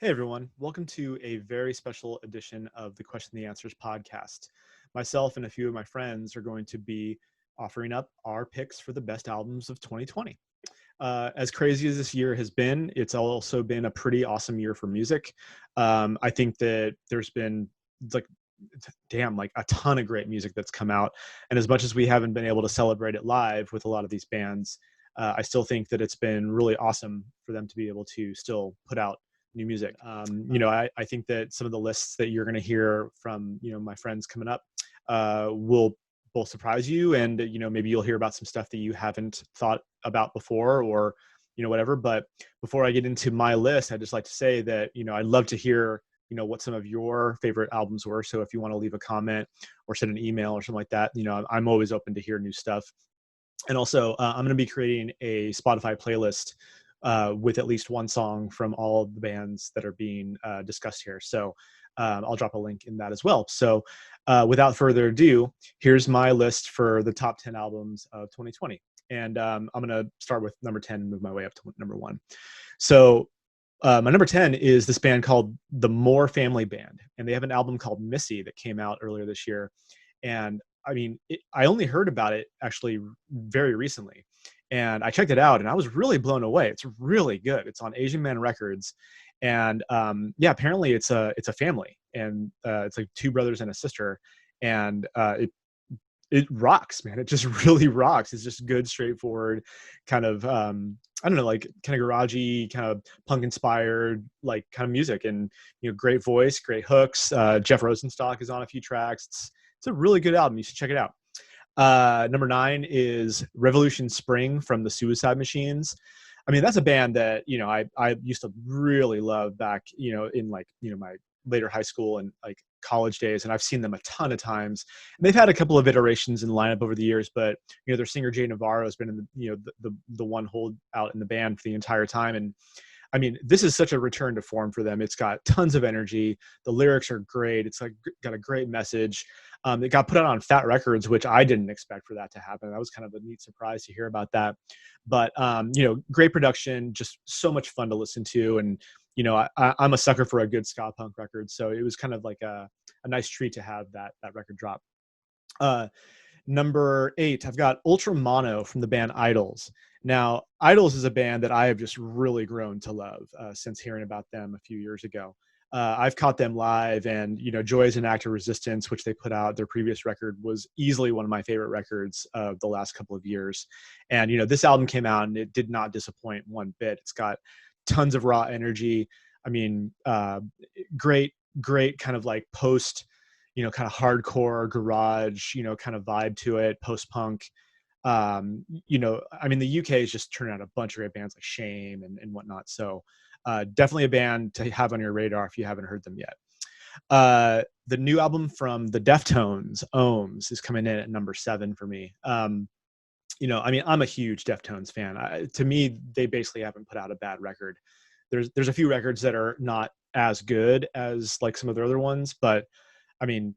Hey everyone, welcome to a very special edition of the Question and the Answers podcast. Myself and a few of my friends are going to be offering up our picks for the best albums of 2020. As crazy as this year has been, it's also been a pretty awesome year for music. I think that there's been like like a ton of great music that's come out, and as much as we haven't been able to celebrate it live with a lot of these bands, I still think that it's been really awesome for them to be able to still put out new music. I think that some of the lists that you're going to hear from my friends coming up will both surprise you, and maybe you'll hear about some stuff that you haven't thought about before, or whatever. But before I get into my list, I'd just like to say that I'd love to hear what some of your favorite albums were. So if you want to leave a comment or send an email or something like that, I'm always open to hear new stuff. And also, I'm going to be creating a Spotify playlist with at least one song from all of the bands that are being discussed here. So I'll drop a link in that as well. So without further ado, here's my list for the top 10 albums of 2020. And I'm going to start with number 10 and move my way up to number 1. So my number 10 is this band called the Moore Family Band. And they have an album called Missy that came out earlier this year. And I mean, I only heard about it actually very recently. And I checked it out and I was really blown away. It's really good. It's on Asian Man Records. And apparently it's a family. And it's like 2 brothers and a sister. And it rocks, man. It just really rocks. It's just good, straightforward kind of, I don't know, like kind of garagey, kind of punk inspired, like kind of music, and, great voice, great hooks. Jeff Rosenstock is on a few tracks. It's a really good album. You should check it out. Number 9 is Revolution Spring from the Suicide Machines. I mean, that's a band that, I used to really love back, in like, my later high school and like college days. And I've seen them a ton of times. And they've had a couple of iterations in the lineup over the years, but, their singer Jay Navarro has been in the one hold out in the band for the entire time. And I mean, this is such a return to form for them. It's got tons of energy. The lyrics are great. It's like got a great message. It got put out on Fat Records, which I didn't expect for that to happen. That was kind of a neat surprise to hear about that. But, great production, just so much fun to listen to. And, I'm a sucker for a good ska punk record. So it was kind of like a nice treat to have that record drop. Number 8, I've got Ultra Mono from the band Idols. Now, Idols is a band that I have just really grown to love since hearing about them a few years ago. I've caught them live, and Joy is an Act of Resistance, which they put out, their previous record, was easily one of my favorite records of the last couple of years. And this album came out and it did not disappoint one bit. It's got tons of raw energy. I mean, great kind of like post, kind of hardcore garage, kind of vibe to it, post-punk. I mean, the UK is just turning out a bunch of great bands like Shame and whatnot. So definitely a band to have on your radar if you haven't heard them yet. The new album from the Deftones, Ohms, is coming in at number 7 for me. I mean, I'm a huge Deftones fan. To me, they basically haven't put out a bad record. There's a few records that are not as good as like some of their other ones, but I mean,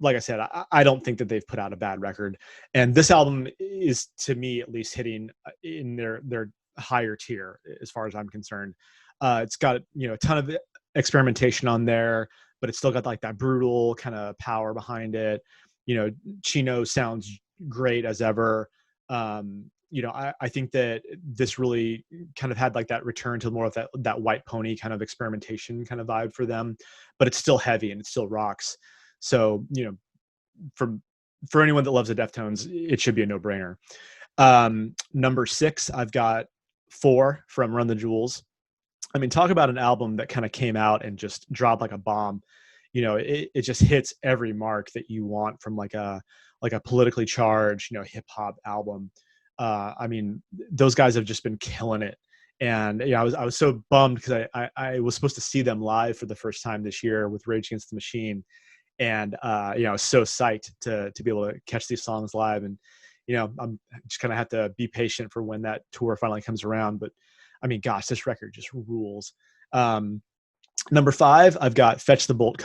like I said, I don't think that they've put out a bad record. And this album is, to me at least, hitting in their higher tier as far as I'm concerned. It's got a ton of experimentation on there, but it's still got like that brutal kind of power behind it. Chino sounds great as ever. I think that this really kind of had like that return to more of that White Pony kind of experimentation kind of vibe for them, but it's still heavy and it still rocks. So, for anyone that loves the Deftones, it should be a no-brainer. Number 6, I've got 4 from Run the Jewels. I mean, talk about an album that kind of came out and just dropped like a bomb. It just hits every mark that you want from like a politically charged, hip hop album. I mean, those guys have just been killing it. And I was so bummed because I was supposed to see them live for the first time this year with Rage Against the Machine. And I was so psyched to be able to catch these songs live. And I'm just kind of have to be patient for when that tour finally comes around. But I mean, gosh, this record just rules. Number 5, I've got Fetch the Bolt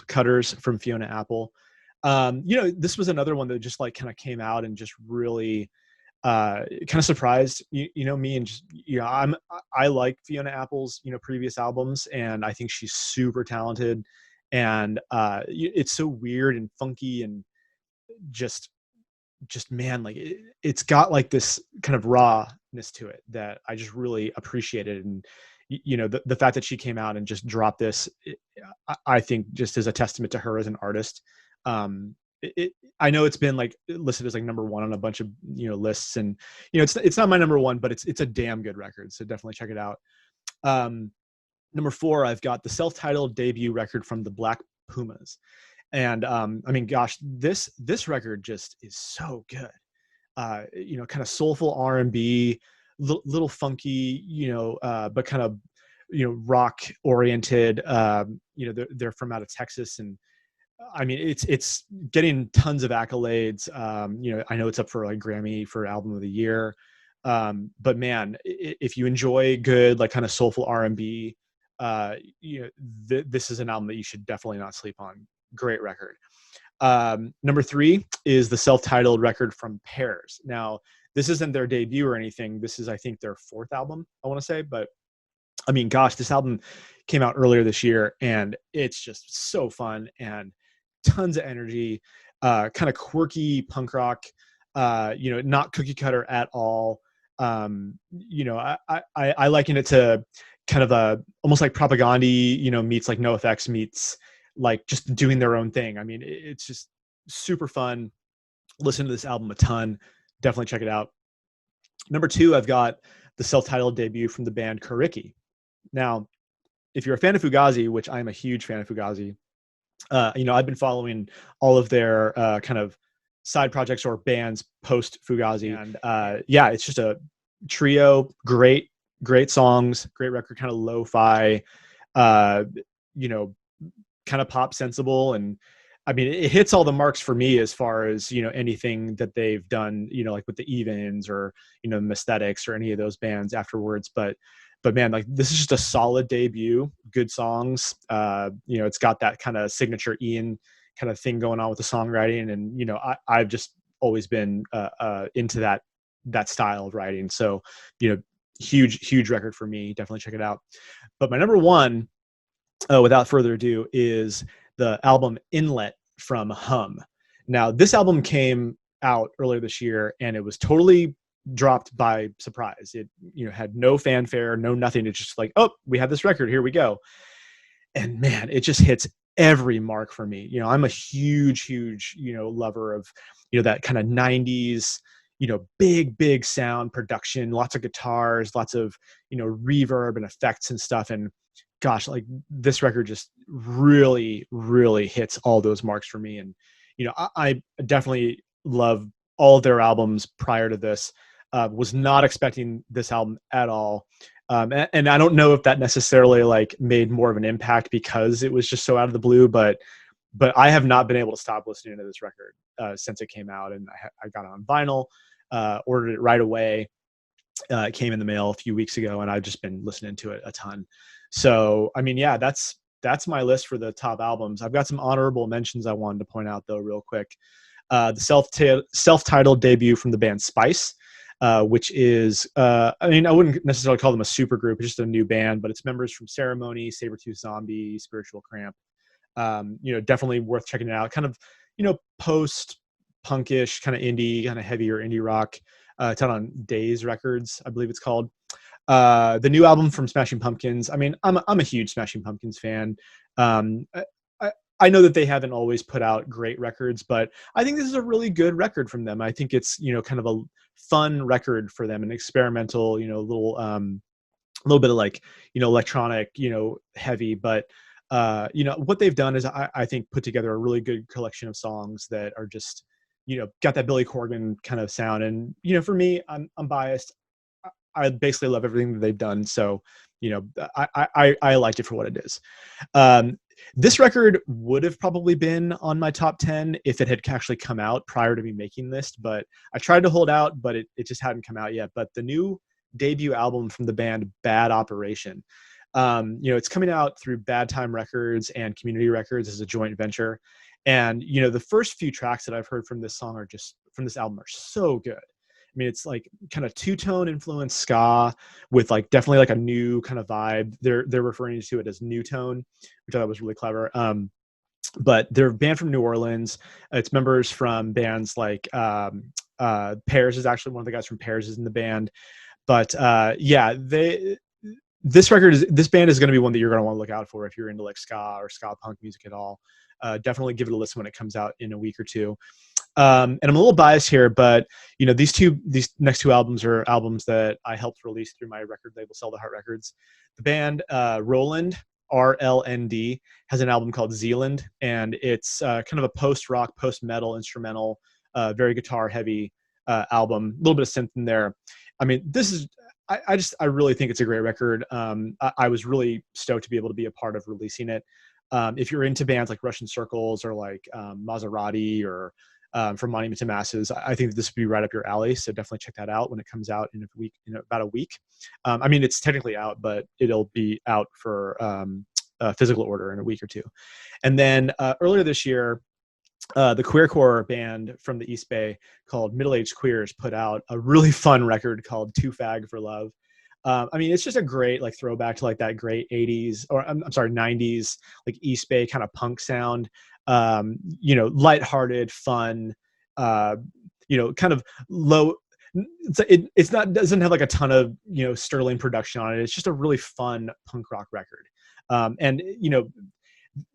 Cutters from Fiona Apple. This was another one that just like kind of came out and just really kind of surprised, me, and just, I like Fiona Apple's, previous albums, and I think she's super talented, and it's so weird and funky and just man, like it's got like this kind of rawness to it that I just really appreciated. And the fact that she came out and just dropped this, I think just is a testament to her as an artist. I know it's been like listed as like number one on a bunch of lists, and it's not my number one, but it's a damn good record, so definitely check it out. Number 4, I've got the self-titled debut record from the Black Pumas. And I mean, gosh, this record just is so good. Kind of soulful R&B, little funky, but kind of rock oriented. They're from out of Texas, and I mean, it's getting tons of accolades. I know it's up for like Grammy for Album of the Year. But man, if you enjoy good, like kind of soulful R&B, this is an album that you should definitely not sleep on. Great record. Number 3 is the self-titled record from Pears. Now, this isn't their debut or anything. This is, I think, their 4th album, I want to say. But I mean, gosh, this album came out earlier this year, and it's just so fun and tons of energy, kind of quirky punk rock, not cookie cutter at all. I liken it to kind of a almost like Propagandhi, meets like NoFX meets like just doing their own thing. I mean, it's just super fun. Listen to this album a ton. Definitely check it out. Number 2, I've got the self-titled debut from the band Kuriki. Now, if you're a fan of Fugazi, which I'm a huge fan of Fugazi, I've been following all of their kind of side projects or bands post Fugazi, and it's just a trio. Great songs, great record, kind of lo-fi, kind of pop sensible. And I mean, it hits all the marks for me as far as, anything that they've done, like with the Evens or, Aesthetics or any of those bands afterwards. But man, like this is just a solid debut, good songs. It's got that kind of signature Ian kind of thing going on with the songwriting. And, I've just always been into that style of writing. So, huge record for me. Definitely check it out. But my number 1, without further ado, is the album Inlet from Hum. Now, this album came out earlier this year, and it was totally dropped by surprise. It had no fanfare, no nothing. It's just like, oh, we have this record, here we go. And man, it just hits every mark for me. I'm a huge lover of that kind of 90s big sound production, lots of guitars, lots of reverb and effects and stuff. And gosh, like this record just really hits all those marks for me. And I definitely love all of their albums prior to this. Was not expecting this album at all. And I don't know if that necessarily like made more of an impact because it was just so out of the blue, but I have not been able to stop listening to this record since it came out. And I got it on vinyl, ordered it right away. It came in the mail a few weeks ago, and I've just been listening to it a ton. So, I mean, yeah, that's my list for the top albums. I've got some honorable mentions I wanted to point out though, real quick. The self-titled debut from the band Spice, which is, I mean, I wouldn't necessarily call them a super group, it's just a new band, but it's members from Ceremony, Sabretooth Zombie, Spiritual Cramp. Definitely worth checking it out. Kind of, post-punkish, kind of indie, kind of heavier indie rock. It's out on Days Records, I believe it's called. The new album from Smashing Pumpkins. I mean, I'm a huge Smashing Pumpkins fan. I know that they haven't always put out great records, but I think this is a really good record from them. I think it's, kind of a fun record for them, an experimental, little bit of like, electronic, heavy, but what they've done is I think put together a really good collection of songs that are just, got that Billy Corgan kind of sound. And, for me, I'm biased. I basically love everything that they've done. So, I liked it for what it is. This record would have probably been on my top 10 if it had actually come out prior to me making this, but I tried to hold out, but it just hadn't come out yet. But the new debut album from the band Bad Operation, it's coming out through Bad Time Records and Community Records as a joint venture. And, the first few tracks that I've heard from this album are so good. mean, it's like kind of two-tone influenced ska with like definitely like a new kind of vibe. They're referring to it as new tone, which I thought was really clever. But they're a band from New Orleans. It's members from bands like Pears is actually one of the guys from Pears is in the band. But yeah, this band is going to be one that you're going to want to look out for if you're into like ska or ska punk music at all. Definitely give it a listen when it comes out in a week or two. And I'm a little biased here, but you know, these next two albums are albums that I helped release through my record label, Sell the Heart Records. The band Roland, RLND, has an album called Zealand, and it's kind of a post-rock, post-metal instrumental, very guitar heavy album, a little bit of synth in there. I mean, this is, I really think it's a great record. I was really stoked to be able to be a part of releasing it. If you're into bands like Russian Circles or like Maserati or From Monument to Masses, I think that this would be right up your alley. So definitely check that out when it comes out in about a week. I mean, it's technically out, but it'll be out for physical order in a week or two. And then earlier this year, the queercore band from the East Bay called Middle Aged Queers put out a really fun record called Too Fag for Love. I mean, it's just a great like throwback to like that great 80s or I'm sorry, 90s, like East Bay kind of punk sound. You know, lighthearted, fun, you know, kind of low. It's not, doesn't have like a ton of, you know, sterling production on it. It's just a really fun punk rock record. And, you know,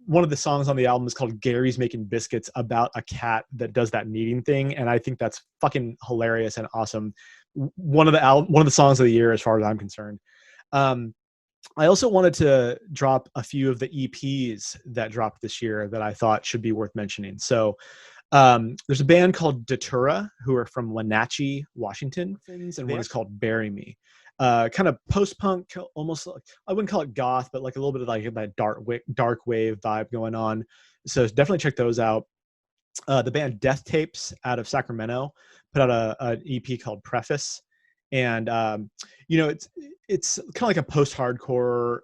one of the songs on the album is called Gary's Making Biscuits, about a cat that does that kneading thing. And I think that's fucking hilarious and awesome. One of the songs of the year, as far as I'm concerned. I also wanted to drop a few of the EPs that dropped this year that I thought should be worth mentioning. So there's a band called Datura who are from Wenatchee, Washington, and the band is called Bury Me. Kind of post-punk, almost like, I wouldn't call it goth, but like a little bit of like that dark wave vibe going on. So definitely check those out. The band Death Tapes out of Sacramento put out an EP called Preface. And, you know, it's kind of like a post-hardcore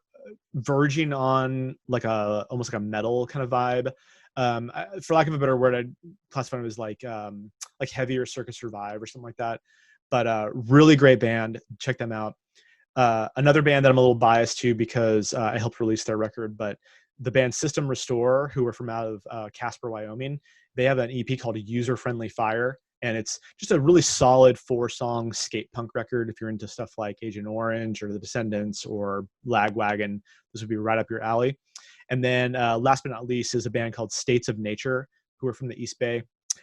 verging on like almost like a metal kind of vibe. For lack of a better word, I'd classify them as like heavier Circus Survive or something like that. But really great band. Check them out. Another band that I'm a little biased to because I helped release their record, but the band System Restore, who are from out of Casper, Wyoming, they have an EP called User Friendly Fire. And it's just a really solid 4-song skate punk record. If you're into stuff like Agent Orange or The Descendants or Lagwagon, this would be right up your alley. And then last but not least is a band called States of Nature, who are from the East Bay.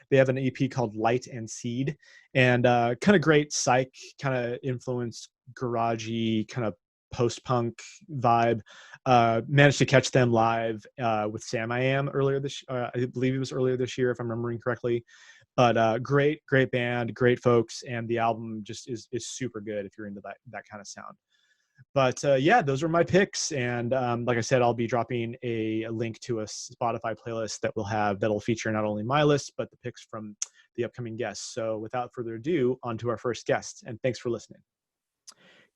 They have an EP called Light and Seed, and kind of great psych, kind of influenced garagey, kind of post-punk vibe. Managed to catch them live with Sam I Am earlier this I believe it was earlier this year, if I'm remembering correctly. But great band, great folks, and the album just is super good if you're into that kind of sound. But yeah, those are my picks, and like I said, I'll be dropping a link to a Spotify playlist that'll feature not only my list but the picks from the upcoming guests. So without further ado, on to our first guest, and thanks for listening.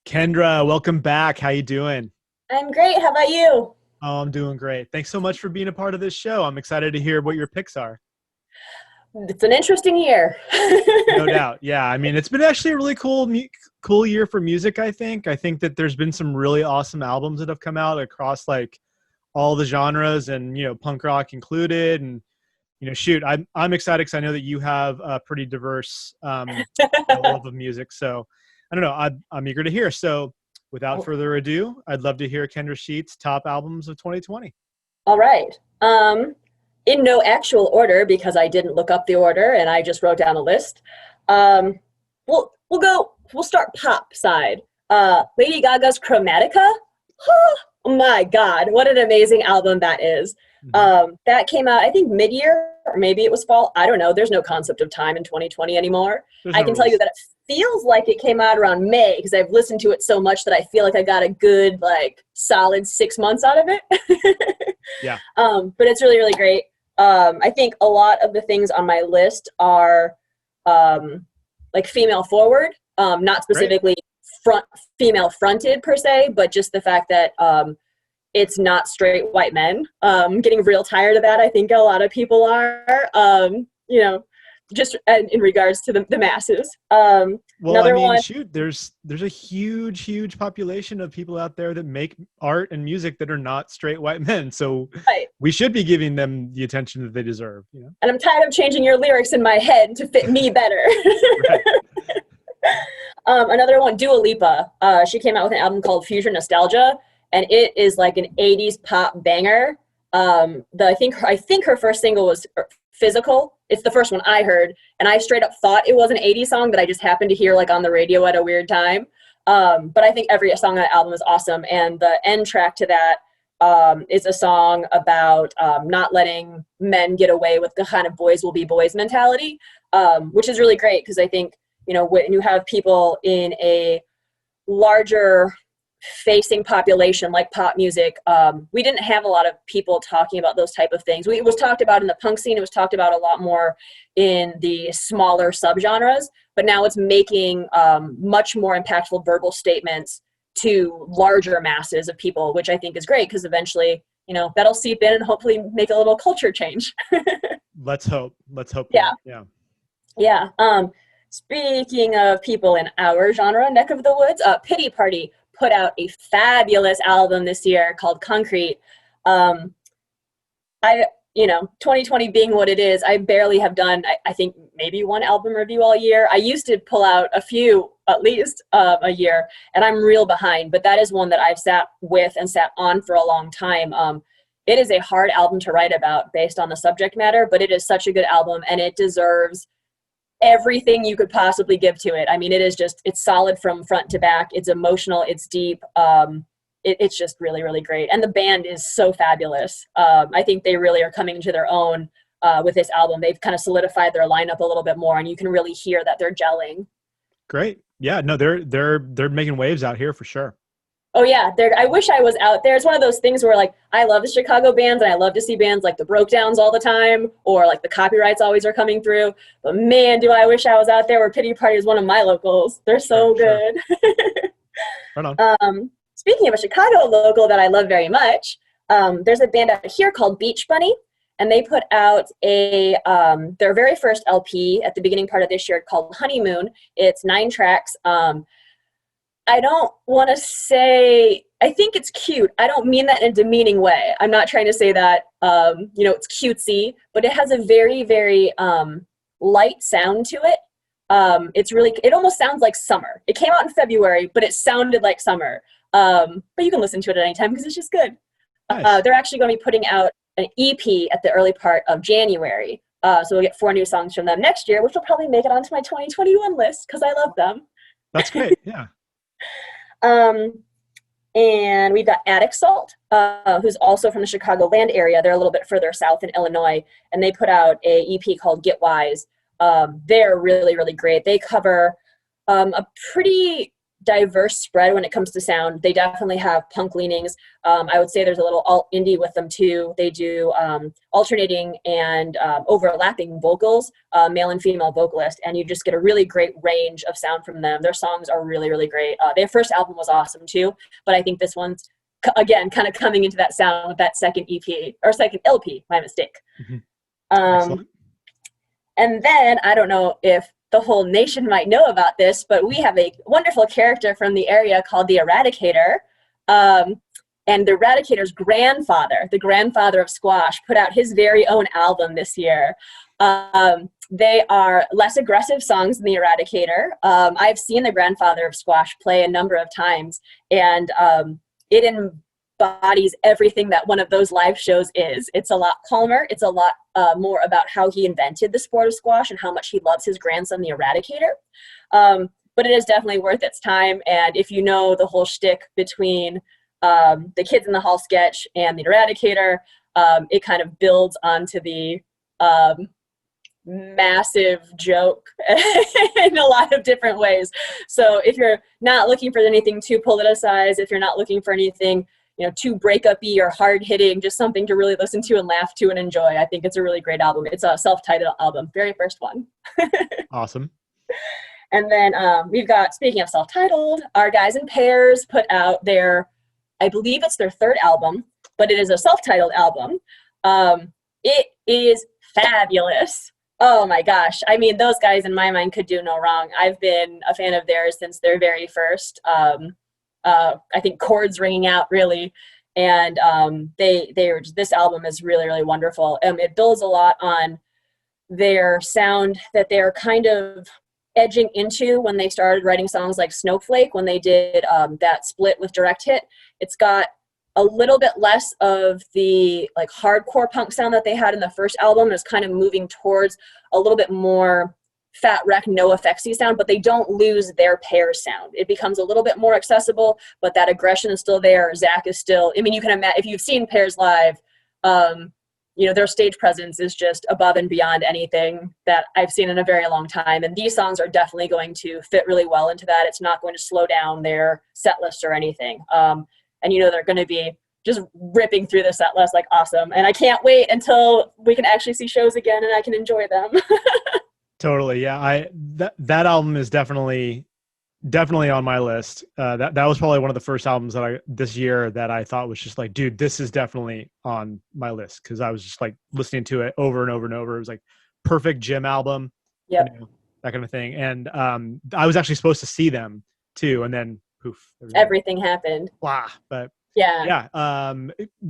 Kendra, welcome back. How you doing? I'm great. How about you? Oh, I'm doing great. Thanks so much for being a part of this show. I'm excited to hear what your picks are. It's an interesting year. No doubt. Yeah. I mean, it's been actually a really cool year for music, I think. I think that there's been some really awesome albums that have come out across like all the genres and, you know, punk rock included. And, you know, shoot, I'm excited because I know that you have a pretty diverse love of music. So I don't know. I'm eager to hear. So without further ado, I'd love to hear Kendra Sheetz' top albums of 2020. All right. In no actual order, because I didn't look up the order and I just wrote down a list. We'll start pop side. Lady Gaga's Chromatica. Oh my God, what an amazing album that is. Mm-hmm. That came out, I think, mid-year, or maybe it was fall. I don't know. There's no concept of time in 2020 anymore. I can tell you that it feels like it came out around May because I've listened to it so much that I feel like I got a good, like, solid 6 months out of it. Yeah. But it's really, really great. I think a lot of the things on my list are like female forward, not specifically female fronted per se, but just the fact that it's not straight white men. Getting real tired of that. I think a lot of people are. You know, just in regards to the masses. Well, Another one. shoot, there's a huge population of people out there that make art and music that are not straight white men. So Right. we should be giving them the attention that they deserve. You know? And I'm tired of changing your lyrics in my head to fit me better. Right. Another one, Dua Lipa. She came out with an album called Future Nostalgia, and it is like an 80s pop banger. I think her first single was Physical. It's the first one I heard, and I straight up thought it was an 80s song that I just happened to hear like on the radio at a weird time. But I think every song on that album is awesome, and the end track to that is a song about not letting men get away with the kind of boys will be boys mentality, which is really great because I think, you know, when you have people in a larger facing population like pop music, we didn't have a lot of people talking about those type of things. It was talked about in the punk scene. It was talked about a lot more in the smaller subgenres, but now it's making much more impactful verbal statements to larger masses of people, which I think is great because eventually, you know, that'll seep in and hopefully make a little culture change. Let's hope. Yeah. Yeah. Yeah. Speaking of people in our genre, neck of the woods, Pity Party put out a fabulous album this year called Concrete. 2020 being what it is, I barely have done, I think maybe one album review all year. I used to pull out a few at least a year, and I'm real behind, but that is one that I've sat with and sat on for a long time. It is a hard album to write about based on the subject matter, but it is such a good album, and it deserves everything you could possibly give to it. I mean, it's solid from front to back. It's emotional. It's deep. It's just really, really great. And the band is so fabulous. I think they really are coming into their own with this album. They've kind of solidified their lineup a little bit more, and you can really hear that they're gelling. Great. Yeah, no, they're making waves out here for sure. Oh yeah, I wish I was out there. It's one of those things where like I love the Chicago bands and I love to see bands like the Brokedowns all the time, or like the Copyrights always are coming through. But man, do I wish I was out there where Pity Party is one of my locals. They're so good. Right on. Speaking of a Chicago local that I love very much, there's a band out here called Beach Bunny, and they put out their very first LP at the beginning part of this year called Honeymoon. It's 9 tracks. I don't want to say, I think it's cute. I don't mean that in a demeaning way. I'm not trying to say that, it's cutesy, but it has a very, very light sound to it. It almost sounds like summer. It came out in February, but it sounded like summer. But you can listen to it at any time because it's just good. Nice. They're actually going to be putting out an EP at the early part of January. So we'll get 4 new songs from them next year, which will probably make it onto my 2021 list because I love them. That's great. Yeah. And we've got Attic Salt, who's also from the Chicagoland area. They're a little bit further south in Illinois, and they put out a EP called Get Wise. They're really, really great. They cover a pretty diverse spread when it comes to sound. They definitely have punk leanings. I would say there's a little alt indie with them too. They do alternating and overlapping vocals, male and female vocalist, and you just get a really great range of sound from them. Their songs are really, really great. Their first album was awesome too, but I think this one's again kind of coming into that sound with that second EP or second LP. My mistake. Mm-hmm. And then I don't know if the whole nation might know about this, but we have a wonderful character from the area called the Eradicator. And the Eradicator's grandfather, the grandfather of squash, put out his very own album this year. They are less aggressive songs than the Eradicator. I've seen the grandfather of squash play a number of times, and it embodies everything that one of those live shows is. It's a lot calmer. It's a lot more about how he invented the sport of squash and how much he loves his grandson, the Eradicator. But it is definitely worth its time. And if you know the whole shtick between the Kids in the Hall sketch and the Eradicator, it kind of builds onto the massive joke in a lot of different ways. So if you're not looking for anything too politicized, if you're not looking for anything too breakup-y or hard-hitting, just something to really listen to and laugh to and enjoy, I think it's a really great album. It's a self-titled album, very first one. Awesome. And then we've got, speaking of self-titled, our guys in Pairs put out I believe it's their 3rd album, but it is a self-titled album. It is fabulous. Oh my gosh. I mean, those guys in my mind could do no wrong. I've been a fan of theirs since their very first, I think chords ringing out really. And this album is really, really wonderful. It builds a lot on their sound that they're kind of edging into when they started writing songs like Snowflake, when they did that split with Direct Hit. It's got a little bit less of the like hardcore punk sound that they had in the first album. It's kind of moving towards a little bit more Fat Wreck, no effectsy sound, but they don't lose their Pear sound. It becomes a little bit more accessible, but that aggression is still there. Zach is still, I mean, you can imagine, if you've seen Pears live, their stage presence is just above and beyond anything that I've seen in a very long time. And these songs are definitely going to fit really well into that. It's not going to slow down their set list or anything. And they're going to be just ripping through the set list like awesome. And I can't wait until we can actually see shows again and I can enjoy them. Totally. Yeah. That album is definitely on my list. That was probably one of the first albums that this year that I thought was just like, dude, this is definitely on my list. Cause I was just like listening to it over and over and over. It was like perfect gym album, yep. That kind of thing. And I was actually supposed to see them too. And then poof, everything happened. Blah. But yeah.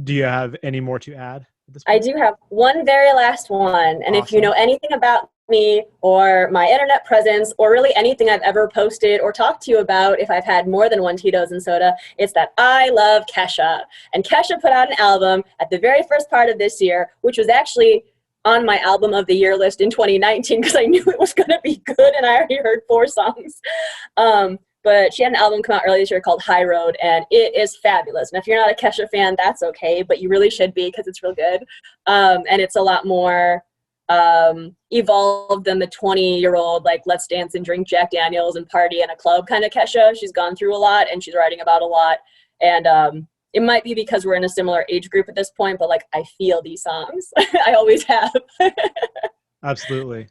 Do you have any more to add at this point? point? I do have one very last one. And Awesome. If you know anything about me or my internet presence or really anything I've ever posted or talked to you about, if I've had more than one Tito's and soda, it's that I love Kesha. And Kesha put out an album at the very first part of this year, which was actually on my album of the year list in 2019 because I knew it was going to be good and I already heard 4 songs. But she had an album come out earlier this year called High Road, and it is fabulous. And if you're not a Kesha fan, that's okay, but you really should be because it's real good. And it's a lot more evolved than the 20-year-old, like, let's dance and drink Jack Daniels and party in a club kind of Kesha. She's gone through a lot, and she's writing about a lot. And it might be because we're in a similar age group at this point, but, like, I feel these songs. I always have. Absolutely.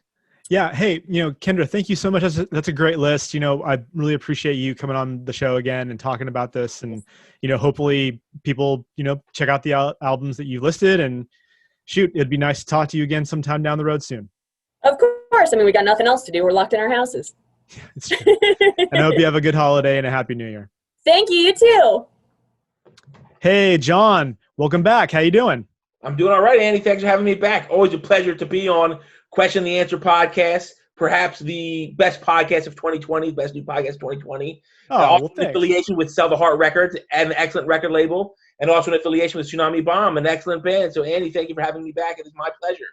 Yeah. Hey, Kendra, thank you so much. That's a great list. I really appreciate you coming on the show again and talking about this. And, hopefully people, check out the albums that you listed, and shoot, it'd be nice to talk to you again sometime down the road soon. Of course. I mean, we got nothing else to do. We're locked in our houses. It's true. And I hope you have a good holiday and a happy new year. Thank you. You too. Hey, John, welcome back. How you doing? I'm doing all right, Andy. Thanks for having me back. Always a pleasure to be on Question the Answer podcast, perhaps the best podcast of 2020, best new podcast of 2020. Oh, an affiliation with Sell the Heart Records, and an excellent record label, and also an affiliation with Tsunami Bomb, an excellent band. So, Andy, thank you for having me back. It is my pleasure.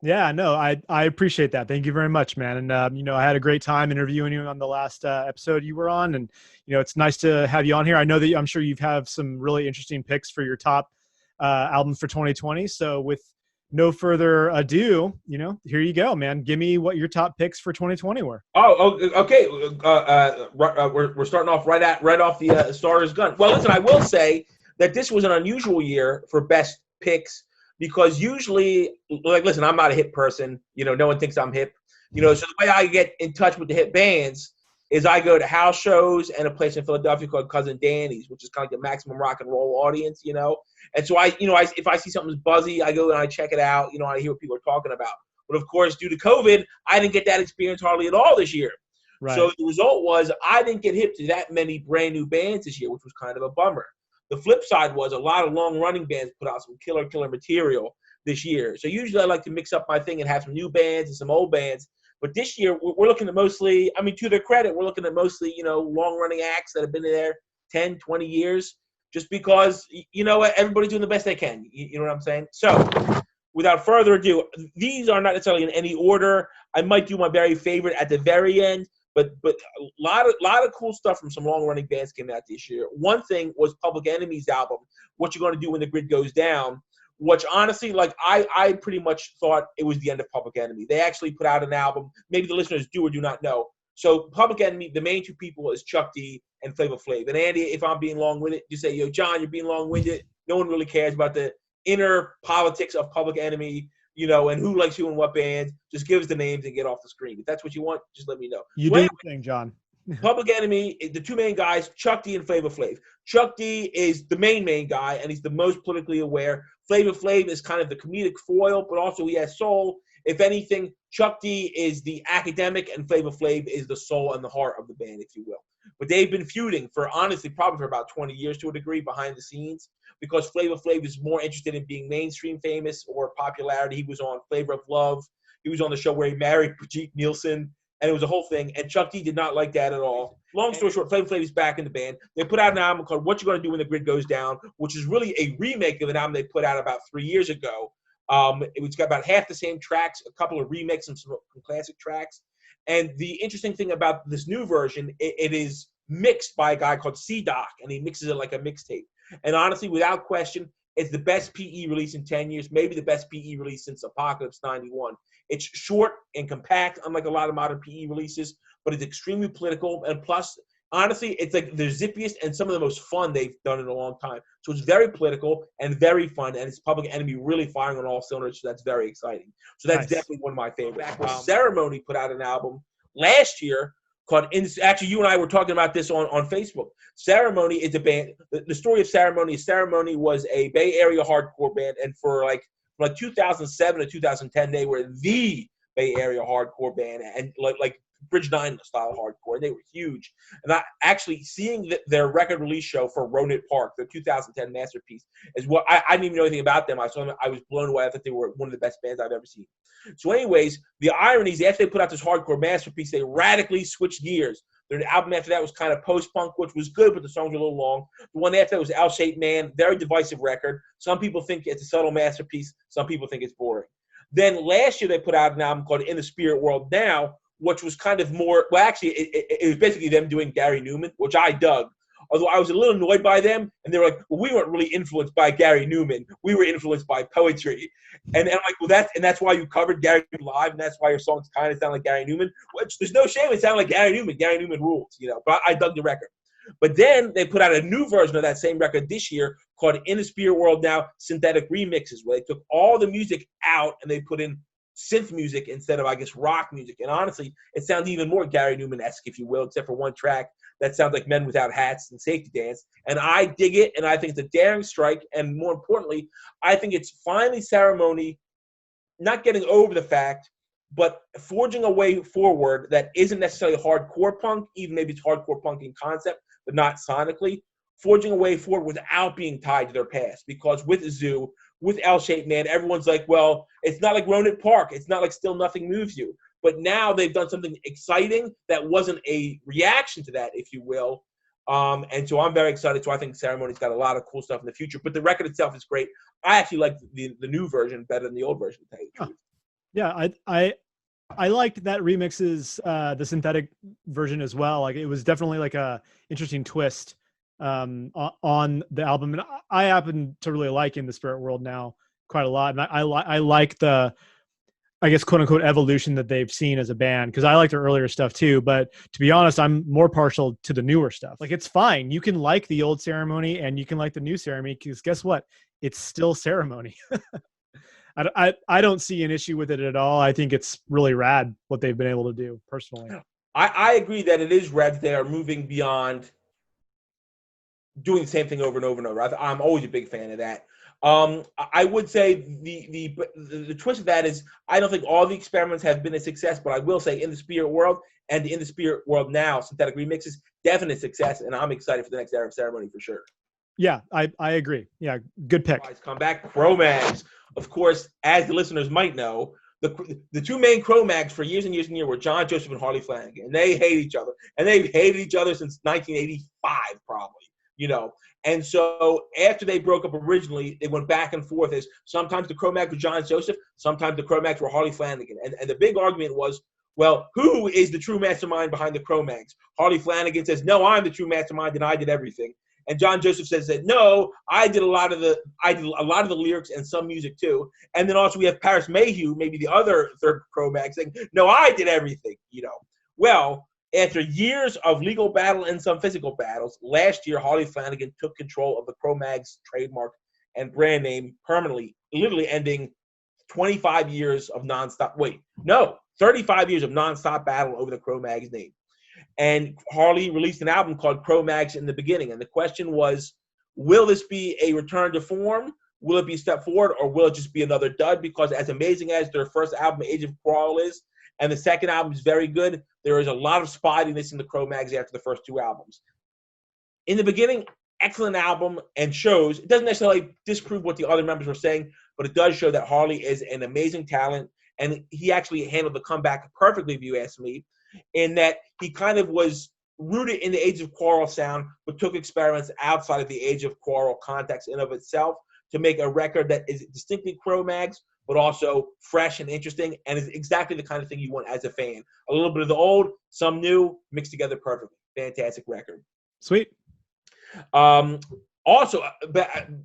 Yeah, no, I appreciate that. Thank you very much, man. And, I had a great time interviewing you on the last episode you were on. And, it's nice to have you on here. I know that I'm sure you've have some really interesting picks for your top albums for 2020. So with no further ado, here you go, man. Give me what your top picks for 2020 were. Oh, okay. We're starting off right off the starter's gun. Well, listen, I will say that this was an unusual year for best picks because usually, like, listen, I'm not a hip person. No one thinks I'm hip. So the way I get in touch with the hip bands is I go to house shows and a place in Philadelphia called Cousin Danny's, which is kind of like the maximum rock and roll audience, And so if I see something's buzzy, I go and I check it out, I hear what people are talking about. But of course, due to COVID, I didn't get that experience hardly at all this year. Right. So the result was I didn't get hip to that many brand new bands this year, which was kind of a bummer. The flip side was a lot of long running bands put out some killer material this year. So usually I like to mix up my thing and have some new bands and some old bands. But this year, we're looking at mostly, to their credit, we're looking at mostly, long-running acts that have been there 10, 20 years, just because, everybody's doing the best they can. You know what I'm saying? So, without further ado, these are not necessarily in any order. I might do my very favorite at the very end, but a lot of cool stuff from some long-running bands came out this year. One thing was Public Enemy's album, What You Gonna Do When the Grid Goes Down, which honestly, like, I pretty much thought it was the end of Public Enemy. They actually put out an album. Maybe the listeners do or do not know. So Public Enemy, the main two people is Chuck D and Flavor Flav. And Andy, if I'm being long-winded, you say, yo, John, you're being long-winded. No one really cares about the inner politics of Public Enemy, and who likes who and what bands. Just give us the names and get off the screen. If that's what you want, just let me know. You do the thing, John. Public Enemy, the two main guys, Chuck D and Flavor Flav. Chuck D is the main guy, and he's the most politically aware. Flavor Flav is kind of the comedic foil, but also he has soul. If anything, Chuck D is the academic and Flavor Flav is the soul and the heart of the band, if you will. But they've been feuding for, honestly, probably for about 20 years to a degree behind the scenes, because Flavor Flav is more interested in being mainstream famous or popularity. He was on Flavor of Love. He was on the show where he married Brigitte Nielsen, and it was a whole thing. And Chuck D did not like that at all. Long story short, Flavor Flav is back in the band. They put out an album called What You Gonna Do When the Grid Goes Down, which is really a remake of an album they put out about 3 years ago. It's got about half the same tracks, a couple of remakes and some classic tracks. And the interesting thing about this new version, it is mixed by a guy called C-Doc, and he mixes it like a mixtape. And honestly, without question, it's the best PE release in 10 years, maybe the best PE release since Apocalypse 91. It's short and compact, unlike a lot of modern PE releases, but it's extremely political. And plus, honestly, it's like the zippiest and some of the most fun they've done in a long time. So it's very political and very fun, and it's Public Enemy really firing on all cylinders, so that's very exciting. So that's definitely one of my favorites. Ceremony put out an album last year called, actually, you and I were talking about this on Facebook. Ceremony is a band. The story of Ceremony was a Bay Area hardcore band, and for like 2007 to 2010, they were the Bay Area hardcore band, and like Bridge 9 style hardcore. They were huge. And I actually seeing their record release show for Ronet Park, the 2010 masterpiece, is what I didn't even know anything about them. I saw them. I was blown away. I thought they were one of the best bands I've ever seen. So anyways, the irony is after they put out this hardcore masterpiece, they radically switched gears. Their album after that was kind of post-punk, which was good, but the songs were a little long. The one after that was L-Shaped Man, very divisive record. Some people think it's a subtle masterpiece. Some people think it's boring. Then last year they put out an album called In the Spirit World Now, which was kind of more, well, actually, it was basically them doing Gary Newman, which I dug. Although I was a little annoyed by them, and they were like, well, we weren't really influenced by Gary Newman. We were influenced by poetry. And I'm like, well, that's why you covered Gary Newman live, and that's why your songs kind of sound like Gary Newman. Which there's no shame in sounding like Gary Newman. Gary Newman rules, But I dug the record. But then they put out a new version of that same record this year called In the Spirit World Now Synthetic Remixes, where they took all the music out and they put in synth music instead of, I guess, rock music. And honestly, it sounds even more Gary Newman-esque, if you will, except for one track that sounds like Men Without Hats and Safety Dance. And I dig it, and I think it's a daring strike. And more importantly, I think it's finally Ceremony not getting over the fact, but forging a way forward that isn't necessarily hardcore punk, even maybe it's hardcore punk in concept, but not sonically, forging a way forward without being tied to their past. Because with Zoo, with L-Shaped Man, everyone's like, well, it's not like Ronet Park. It's not like Still Nothing Moves You. But now they've done something exciting that wasn't a reaction to that, if you will. And so I'm very excited. So I think Ceremony's got a lot of cool stuff in the future. But the record itself is great. I actually like the new version better than the old version, to tell you the truth. Yeah, I liked that remixes the synthetic version as well. Like, it was definitely like a interesting twist on the album, and I happen to really like In the Spirit World Now quite a lot, and I like the, I guess, quote unquote, evolution that they've seen as a band, because I like their earlier stuff too, but to be honest, I'm more partial to the newer stuff. Like, it's fine, you can like the old Ceremony and you can like the new Ceremony, because guess what, it's still Ceremony. I don't see an issue with it at all. I think it's really rad what they've been able to do, personally. I agree that it is rad that they are moving beyond doing the same thing over and over and over. I'm always a big fan of that. I would say the twist of that is I don't think all the experiments have been a success, but I will say In the Spirit World and the In the Spirit World Now synthetic remixes, definite success, and I'm excited for the next era of Ceremony for sure. Yeah, I agree. Yeah, good pick. Come back, Cro-Mags. Of course, as the listeners might know, the two main Cro-Mags for years and years and years were John Joseph and Harley Flanagan, and they hate each other, and they've hated each other since 1985, probably. And so after they broke up originally, they went back and forth as sometimes the Cro-Mags were John Joseph, sometimes the Cro-Mags were Harley Flanagan. And the big argument was, well, who is the true mastermind behind the Cro-Mags? Harley Flanagan says, no, I'm the true mastermind and I did everything. And John Joseph says that, no, I did a lot of the lyrics and some music too. And then also we have Paris Mayhew, maybe the other third Cro-Mag, saying, no, I did everything, Well, after years of legal battle and some physical battles, last year Harley Flanagan took control of the Cro-Mags trademark and brand name permanently, literally ending 35 years of 35 years of nonstop battle over the Cro-Mags name. And Harley released an album called Cro-Mags in the Beginning. And the question was, will this be a return to form? Will it be a step forward, or will it just be another dud? Because as amazing as their first album, Age of Quarrel, is, and the second album is very good, there is a lot of spottiness in the Cro-Mags after the first two albums. In the beginning, excellent album, and shows. It doesn't necessarily disprove what the other members were saying, but it does show that Harley is an amazing talent, and he actually handled the comeback perfectly, if you ask me, in that he kind of was rooted in the Age of Quarrel sound, but took experiments outside of the Age of Quarrel context in of itself to make a record that is distinctly Cro-Mags, but also fresh and interesting, and is exactly the kind of thing you want as a fan. A little bit of the old, some new, mixed together perfectly. Fantastic record. Sweet. Also,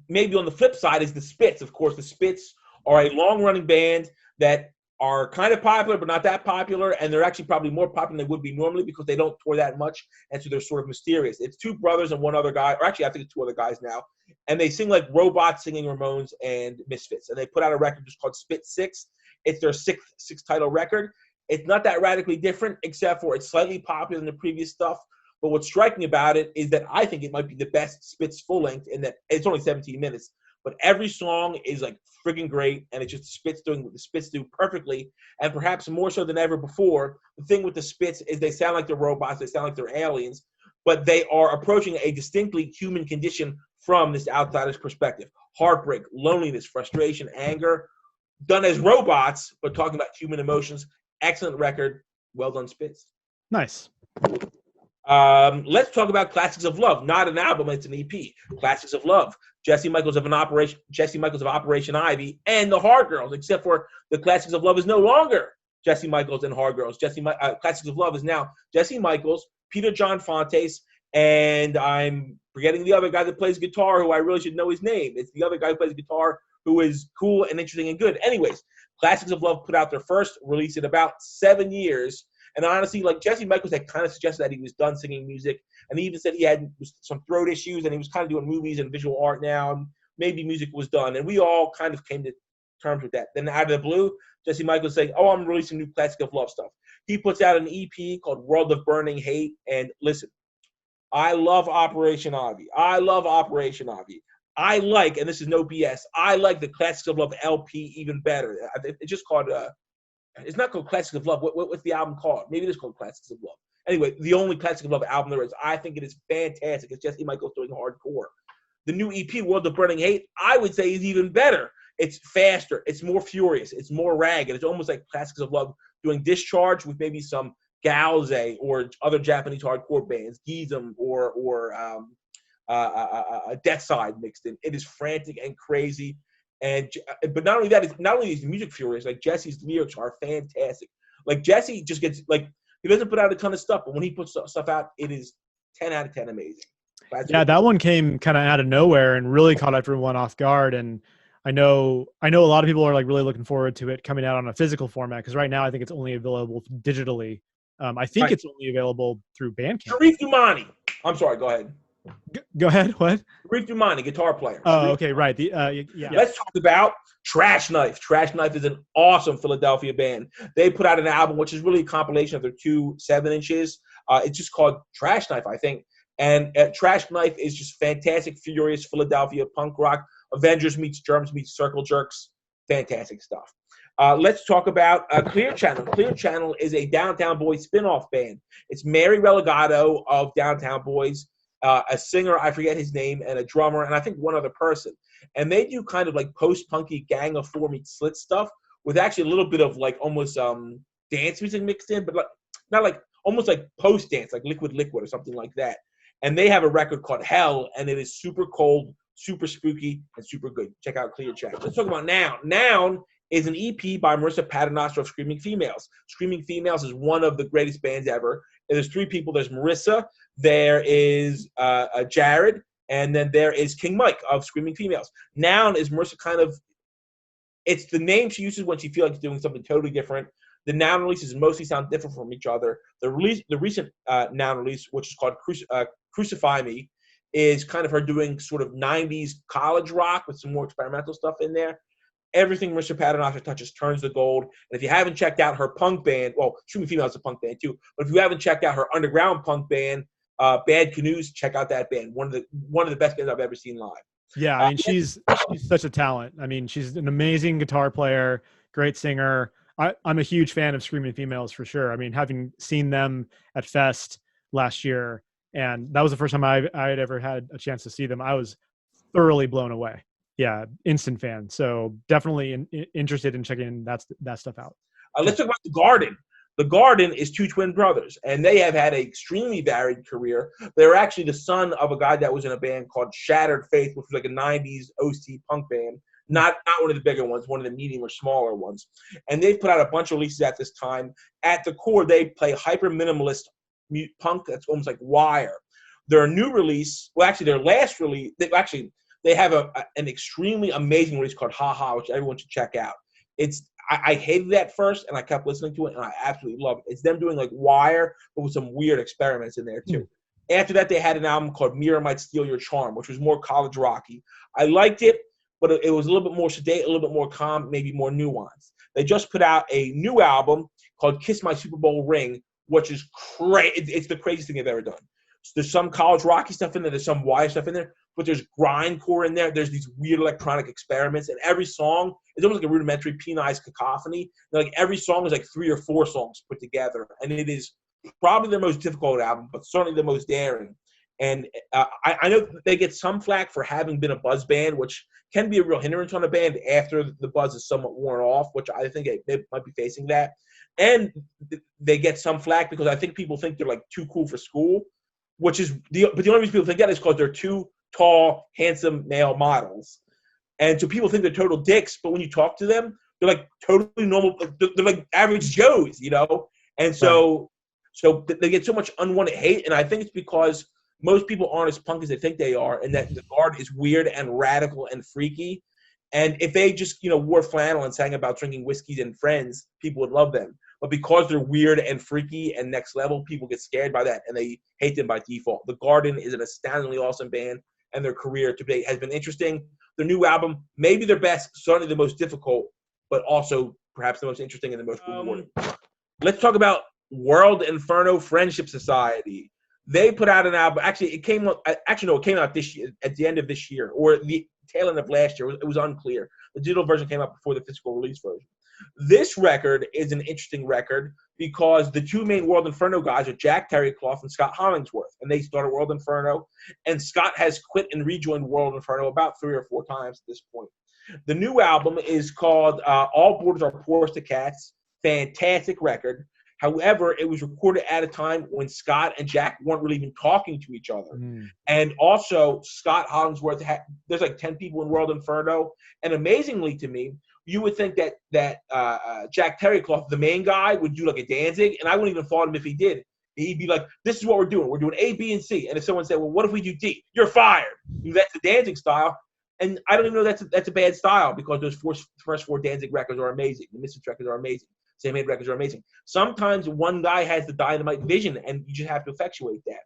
maybe on the flip side is the Spits. Of course, the Spits are a long-running band that are kind of popular, but not that popular, and they're actually probably more popular than they would be normally because they don't tour that much, and so they're sort of mysterious. It's two brothers and one other guy, or actually I think it's two other guys now, and they sing like robots singing Ramones and Misfits, and they put out a record just called Spit 6. It's their sixth title record. It's not that radically different, except for it's slightly popular than the previous stuff, but what's striking about it is that I think it might be the best Spits full length in that it's only 17 minutes, but every song is like friggin' great, and it's just the Spits doing what the Spits do perfectly, and perhaps more so than ever before. The thing with the Spits is they sound like they're robots, they sound like they're aliens, but they are approaching a distinctly human condition from this outsider's perspective. Heartbreak, loneliness, frustration, anger, done as robots, but talking about human emotions. Excellent record. Well done, Spits. Nice. Let's talk about Classics of Love. Not an album, it's an EP. Classics of Love. Jesse Michaels of Operation Ivy, and the Hard Girls, except for the Classics of Love is no longer Jesse Michaels and Hard Girls. Classics of Love is now Jesse Michaels, Peter John Fontes, and I'm forgetting the other guy that plays guitar, who I really should know his name. It's the other guy who plays guitar, who is cool and interesting and good. Anyways, Classics of Love put out their first release in about 7 years. And honestly, like Jesse Michaels had kind of suggested that he was done singing music. And he even said he had some throat issues and he was kind of doing movies and visual art now. And maybe music was done. And we all kind of came to terms with that. Then out of the blue, Jesse Michaels saying, oh, I'm releasing new Classic of Love stuff. He puts out an EP called World of Burning Hate. And listen, I love Operation Ivy. I I like, and this is no BS, I like the Classics of Love LP even better. It's just called, it's not called Classics of Love. What's the album called? Maybe it is called Classics of Love. Anyway, the only Classics of Love album there is. I think it is fantastic. It's Jesse Michaels doing hardcore. The new EP, World of Burning Hate, I would say is even better. It's faster. It's more furious. It's more ragged. It's almost like Classics of Love doing Discharge with maybe some Galze or other Japanese hardcore bands, Gizem or Death Side mixed in. It is frantic and crazy. But not only that, is the music furious. Like Jesse's lyrics are fantastic. Like Jesse just gets like he doesn't put out a ton of stuff, but when he puts stuff out, it is 10 out of 10 amazing. That one came kind of out of nowhere and really caught everyone off guard. And I know a lot of people are like really looking forward to it coming out on a physical format because right now I think it's only available digitally. I think it's only available through Bandcamp. Sharif Dumani. I'm sorry. Go ahead. Go ahead. What? Sharif Dumani, guitar player. Oh, okay, right. Let's talk about Trash Knife. Trash Knife is an awesome Philadelphia band. They put out an album which is really a compilation of their 2 7-inches. It's just called Trash Knife, I think. And Trash Knife is just fantastic, furious Philadelphia punk rock. Avengers meets Germs meets Circle Jerks. Fantastic stuff. Let's talk about Clear Channel. Clear Channel is a Downtown Boys spin-off band. It's Mary Relegado of Downtown Boys, a singer, I forget his name, and a drummer, and I think one other person. And they do kind of like post-punky Gang of Four meets Slit stuff with actually a little bit of like almost dance music mixed in, but like not like almost like post-dance, like Liquid or something like that. And they have a record called Hell, and it is super cold, super spooky, and super good. Check out Clear Channel. Let's talk about Noun. Noun is an EP by Marissa Paternoster of Screaming Females. Screaming Females is one of the greatest bands ever. And there's 3 people. There's Marissa, there is Jared, and then there is King Mike of Screaming Females. Noun is Marissa kind of, it's the name she uses when she feels like she's doing something totally different. The Noun releases mostly sound different from each other. The recent Noun release, which is called Crucify Me, is kind of her doing sort of 90s college rock with some more experimental stuff in there. Everything Marissa Paternoster touches turns to gold. And if you haven't checked out her punk band, well, Screaming Female is a punk band too, but if you haven't checked out her underground punk band, Bad Canoes, check out that band. One of the best bands I've ever seen live. Yeah, I mean, she's such a talent. I mean, she's an amazing guitar player, great singer. I'm a huge fan of Screaming Females for sure. I mean, having seen them at Fest last year, and that was the first time I had ever had a chance to see them, I was thoroughly blown away. Yeah, instant fan. So definitely interested in checking that stuff out. Let's talk about The Garden. The Garden is two twin brothers, and they have had an extremely varied career. They're actually the son of a guy that was in a band called Shattered Faith, which was like a 90s OC punk band. Not one of the bigger ones, one of the medium or smaller ones. And they've put out a bunch of releases at this time. At the core, they play hyper minimalist punk that's almost like Wire. Their new release, well, actually their last release, they have an extremely amazing release called Ha Ha, which everyone should check out. I hated that first, and I kept listening to it, and I absolutely love it. It's them doing like Wire, but with some weird experiments in there too. After that, they had an album called Mirror Might Steal Your Charm, which was more college rocky. I liked it, but it was a little bit more sedate, a little bit more calm, maybe more nuanced. They just put out a new album called Kiss My Super Bowl Ring, which is crazy. It's the craziest thing they've ever done. So there's some college rocky stuff in there. There's some Wire stuff in there. But there's grindcore in there. There's these weird electronic experiments. And every song is almost like a rudimentary penized cacophony. Like every song is like 3 or 4 songs put together. And it is probably their most difficult album, but certainly the most daring. And I know they get some flack for having been a buzz band, which can be a real hindrance on a band after the buzz is somewhat worn off, which I think they might be facing that. And they get some flack because I think people think they're like too cool for school, but the only reason people think that is because they're too tall, handsome male models. And so people think they're total dicks, but when you talk to them, they're like totally normal. They're like average Joes, you know? And so they get so much unwanted hate. And I think it's because most people aren't as punk as they think they are, and that the Guard is weird and radical and freaky. And if they just, wore flannel and sang about drinking whiskeys and friends, people would love them. But because they're weird and freaky and next level, people get scared by that, and they hate them by default. The Garden is an astoundingly awesome band, and their career to date has been interesting. Their new album, maybe their best, certainly the most difficult, but also perhaps the most interesting and the most rewarding. Let's talk about World Inferno Friendship Society. They put out an album. Actually, it came out this year, at the end of this year, or the tail end of last year. It was unclear. The digital version came out before the physical release version. This record is an interesting record because the two main World Inferno guys are Jack Terrycloth and Scott Hollingsworth, and they started World Inferno. And Scott has quit and rejoined World Inferno about 3 or 4 times at this point. The new album is called All Borders Are Porous to Cats. Fantastic record. However, it was recorded at a time when Scott and Jack weren't really even talking to each other. And also, Scott Hollingsworth, there's like 10 people in World Inferno. And amazingly to me, you would think that Jack Terrycloth, the main guy, would do like a Danzig, and I wouldn't even fault him if he did. He'd be like, this is what we're doing. We're doing A, B, and C. And if someone said, well, what if we do D? You're fired. That's the Danzig style. And I don't even know that's a bad style because those first 4 Danzig records are amazing. The Misfits records are amazing. Same Aid records are amazing. Sometimes one guy has the dynamite vision, and you just have to effectuate that.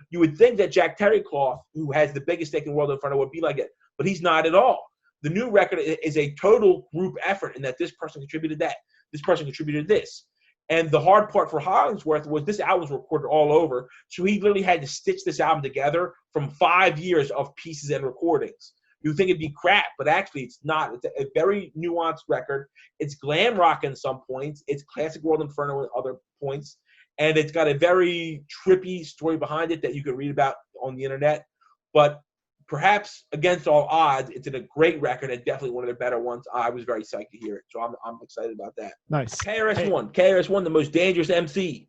You would think that Jack Terrycloth, who has the biggest stake in World Inferno, would be like it, but he's not at all. The new record is a total group effort in that this person contributed that, this person contributed this. And the hard part for Hollingsworth was this album was recorded all over, so he literally had to stitch this album together from 5 years of pieces and recordings. You think it'd be crap, but actually it's not. It's a very nuanced record. It's glam rock in some points. It's classic World Inferno in other points. And it's got a very trippy story behind it that you can read about on the internet. But perhaps against all odds, it's a great record and definitely one of the better ones. I was very psyched to hear it. So I'm excited about that. Nice. KRS-One, the most dangerous MC.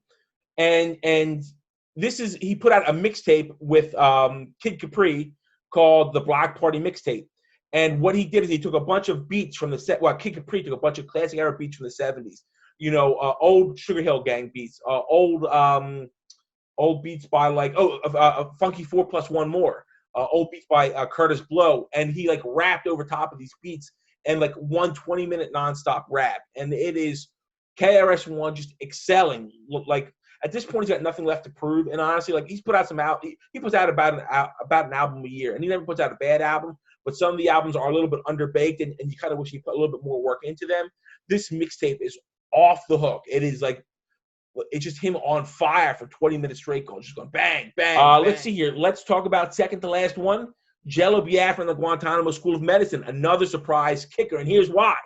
And this is, he put out a mixtape with Kid Capri called the Block Party Mixtape. And what he did is he took a bunch of beats from the set. Well, Kid Capri took a bunch of classic era beats from the 70s. Old Sugar Hill Gang beats, old beats by like Funky 4 Plus One More, old beats by Curtis Blow, and he like rapped over top of these beats and like 1 20-minute nonstop rap. And it is KRS-One just excelling. Like at this point, he's got nothing left to prove. And honestly, like he's put out he puts out about an album a year, and he never puts out a bad album. But some of the albums are a little bit underbaked, and you kind of wish he put a little bit more work into them. This mixtape is off the hook. It is like, it's just him on fire for 20 minutes straight, just going bang, bang, bang. Let's see here. Let's talk about second to last one, Jello Biafra and the Guantanamo School of Medicine, another surprise kicker. And here's why.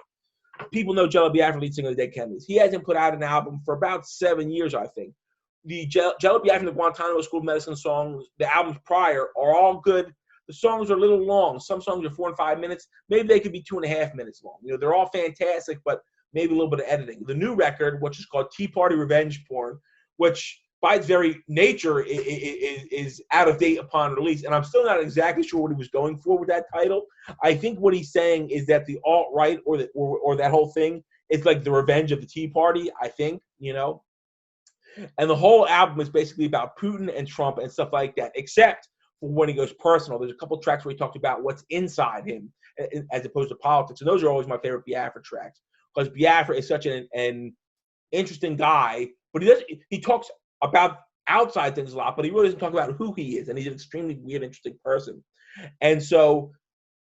People know Jello Biafra, lead singer of the Dead Kennedys. He hasn't put out an album for about 7 years, I think. The Jello Biafra and the Guantanamo School of Medicine songs, the albums prior, are all good. The songs are a little long. Some songs are 4 and 5 minutes. Maybe they could be 2.5 minutes long. You know, they're all fantastic, but maybe a little bit of editing. The new record, which is called Tea Party Revenge Porn, which by its very nature is out of date upon release. And I'm still not exactly sure what he was going for with that title. I think what he's saying is that the alt-right or that whole thing is like the revenge of the Tea Party, I think, you know. And the whole album is basically about Putin and Trump and stuff like that, except for when he goes personal. There's a couple of tracks where he talked about what's inside him as opposed to politics. And those are always my favorite Biafra tracks, because Biafra is such an interesting guy, but he talks about outside things a lot, but he really doesn't talk about who he is, and he's an extremely weird, interesting person. And so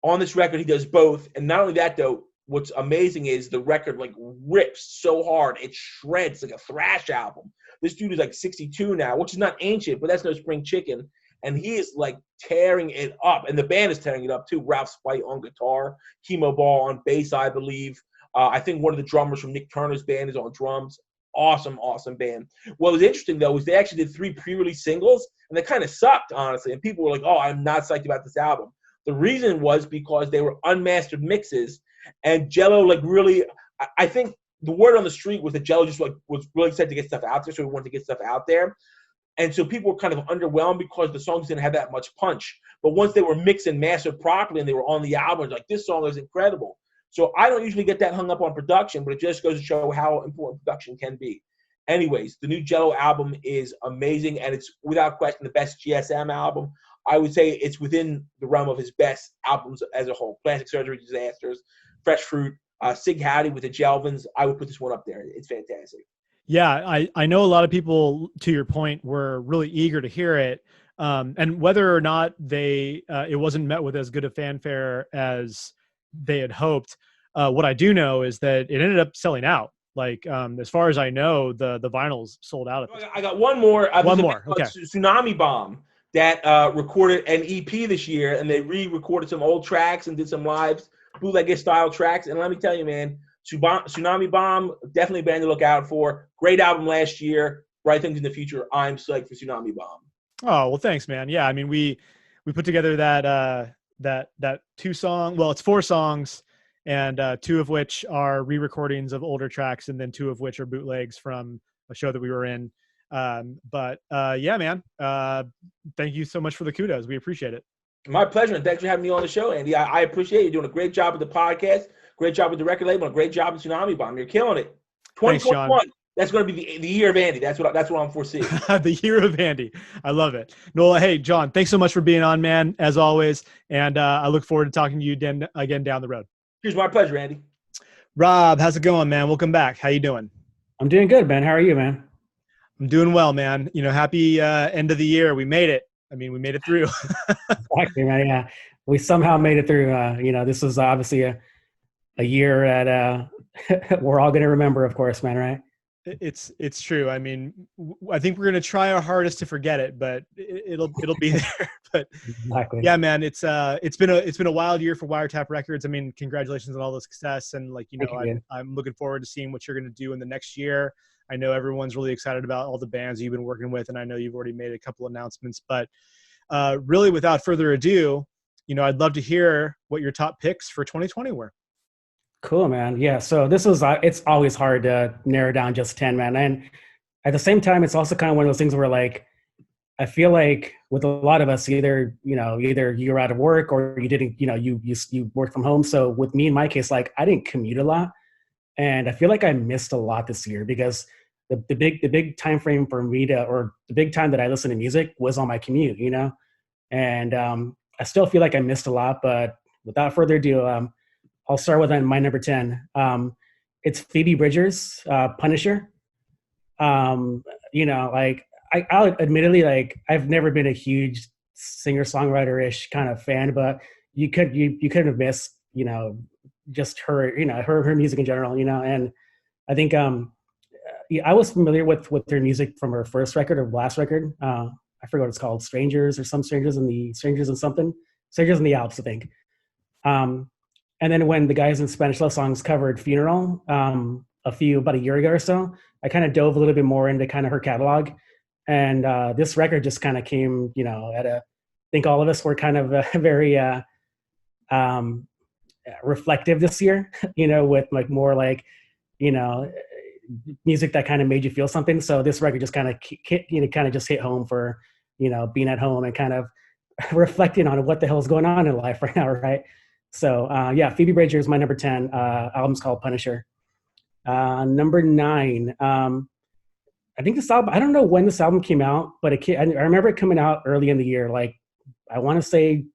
on this record, he does both. And not only that, though, what's amazing is the record like rips so hard, it shreds like a thrash album. This dude is like 62 now, which is not ancient, but that's no spring chicken. And he is like tearing it up, and the band is tearing it up too. Ralph Spite on guitar, Chemo Ball on bass, I believe. I think one of the drummers from Nick Turner's band is on drums. Awesome, awesome band. What was interesting, though, is they actually did 3 pre-release singles, and they kind of sucked, honestly. And people were like, oh, I'm not psyched about this album. The reason was because they were unmastered mixes, and Jello, like, really, I think the word on the street was that Jello just, like, was really excited to get stuff out there, so he wanted to get stuff out there. And so people were kind of underwhelmed because the songs didn't have that much punch. But once they were mixed and mastered properly and they were on the album, like, this song is incredible. So I don't usually get that hung up on production, but it just goes to show how important production can be. Anyways, the new Jello album is amazing, and it's without question the best GSM album. I would say it's within the realm of his best albums as a whole. Plastic Surgery Disasters, Fresh Fruit, Sig Howdy with the Jelvins. I would put this one up there. It's fantastic. Yeah, I know a lot of people, to your point, were really eager to hear it. And whether or not it wasn't met with as good a fanfare as they had hoped, what I do know is that it ended up selling out. Like, as far as I know, the vinyls sold out. I got one more. One more. Okay. Tsunami Bomb that recorded an EP this year, and they re-recorded some old tracks and did some live bootleg style tracks. And let me tell you, man, Tsunami Bomb, definitely a band to look out for. Great album last year. Bright things in the future. I'm psyched for Tsunami Bomb. Oh, well, thanks, man. Yeah, I mean, we put together that 2-song. Well, it's 4 songs, and 2 of which are re-recordings of older tracks, and then 2 of which are bootlegs from a show that we were in. But yeah, man, thank you so much for the kudos. We appreciate it. My pleasure, and thanks for having me on the show, Andy. I appreciate you doing a great job with the podcast, great job with the record label, and a great job with Tsunami Bomb. You're killing it. 2021. Thanks, that's going to be the year of Andy. That's what I'm foreseeing. The year of Andy. I love it. Nola, hey, John, thanks so much for being on, man, as always. And I look forward to talking to you again down the road. Here's my pleasure, Andy. Rob, how's it going, man? Welcome back. How you doing? I'm doing good, man. How are you, man? I'm doing well, man. You know, happy end of the year. We made it. I mean, we made it through. Exactly, man. Yeah, we somehow made it through. You know, this was obviously a year that we're all going to remember, of course, man. Right? It's true. I mean, I think we're going to try our hardest to forget it, but it'll be there. But exactly. Yeah, man, it's been a wild year for Wiretap Records. I mean, congratulations on all the success, and like, you know, I'm looking forward to seeing what you're going to do in the next year. I know everyone's really excited about all the bands you've been working with, and I know you've already made a couple announcements. But really, without further ado, you know, I'd love to hear what your top picks for 2020 were. Cool, man. Yeah. So this was, it's always hard to narrow down just 10, man. And at the same time, it's also kind of one of those things where, like, I feel like with a lot of us, either you're out of work or you didn't, you know, you work from home. So with me, in my case, like, I didn't commute a lot. And I feel like I missed a lot this year because the big time frame for me or the big time that I listen to music was on my commute, you know? And I still feel like I missed a lot, but without further ado, I'll start with my number 10. It's Phoebe Bridgers, Punisher. You know, like, I'll admittedly, like, I've never been a huge singer-songwriter-ish kind of fan, but you couldn't have missed, you know, just her, you know, her music in general, you know. And I think I was familiar with her music from her first record or last record. I forget what it's called, Strangers and something. Strangers in the Alps, I think. And then when the guys in Spanish Love Songs covered Funeral about a year ago or so, I kind of dove a little bit more into kind of her catalog. And this record just kind of came, I think all of us were kind of very reflective this year, with like more like, music that kind of made you feel something. So this record just kind of just hit home for, being at home and kind of reflecting on what the hell is going on in life right now, right? So Phoebe Bridgers is my number 10. Album's called Punisher. Number 9. I think this album, I don't know when this album came out, but I remember it coming out early in the year. Like, I want to say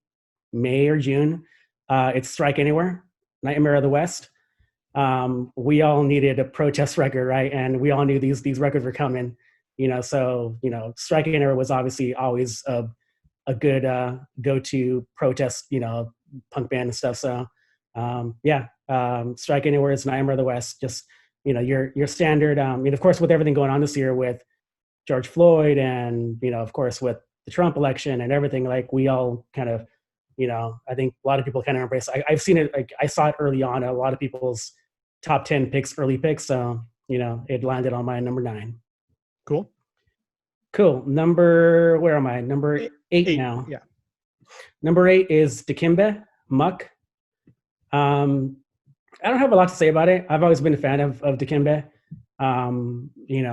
May or June. It's Strike Anywhere, Nightmare of the West. We all needed a protest record, right? And we all knew these records were coming, so, Strike Anywhere was obviously always a good go-to protest, punk band and stuff. So, Strike Anywhere is Nightmare of the West. Just, your standard, of course, with everything going on this year with George Floyd and, of course, with the Trump election and everything, like we all kind of, I think a lot of people kind of embrace. I've seen it, like I saw it early on, a lot of people's top 10 picks, early picks. So, it landed on my number 9. Cool. Where am I? Number 8 now. Yeah. Number 8 is Dikembe, Muck. I don't have a lot to say about it. I've always been a fan of Dikembe.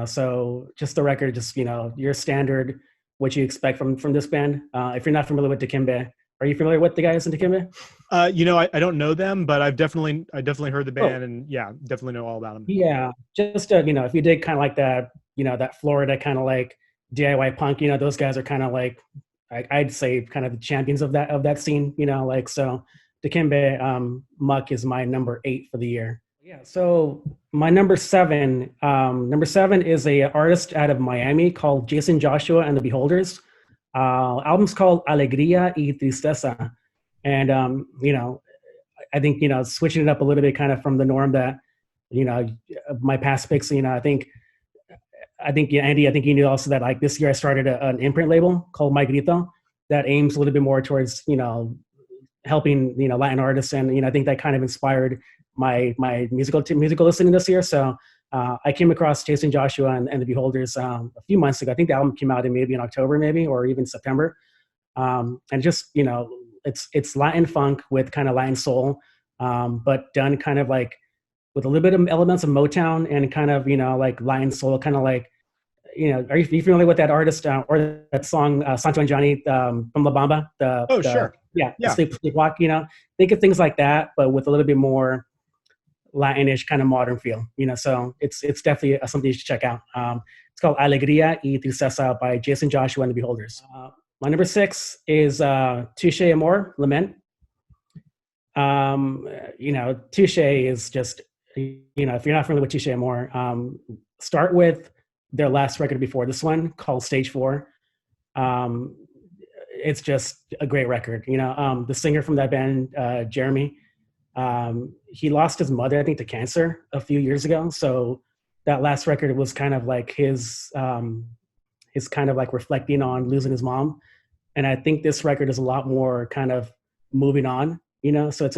So just the record, just, your standard, what you expect from this band. If you're not familiar with Dikembe, are you familiar with the guys in Dikembe? I don't know them, but I definitely heard the band and definitely know all about them. Yeah. Just, if you did kind of like that, that Florida kind of like DIY punk, those guys are kind of like, I'd say kind of the champions of that scene, so Dikembe, Muck is my number 8 for the year. Yeah. So my number 7 is a artist out of Miami called Jason Joshua and the Beholders. Album's called Alegría y Tristeza. And, I think, switching it up a little bit kind of from the norm that, my past picks, I think, Andy, I think you knew also that like this year I started an imprint label called My Grito that aims a little bit more towards, helping, Latin artists. And, I think that kind of inspired my musical listening this year. So I came across Jason Joshua and the Beholders a few months ago. I think the album came out in October, or even September. And just, it's Latin funk with kind of Latin soul, but done kind of like with a little bit of elements of Motown and kind of, like Latin soul, kind of like, are you familiar with that artist or that song, Santo and Johnny from La Bamba? Sure. Yeah. Sleepwalk, think of things like that, but with a little bit more Latinish kind of modern feel, so it's definitely something you should check out. It's called Alegría y Tristeza by Jason Joshua and the Beholders. My number 6 is Touche Amor, Lament. Touche is just, if you're not familiar with Touche Amor, start with their last record before this one called Stage 4. It's just a great record. The singer from that band, Jeremy, he lost his mother, I think, to cancer a few years ago. So that last record was kind of like his kind of like reflecting on losing his mom. And I think this record is a lot more kind of moving on, so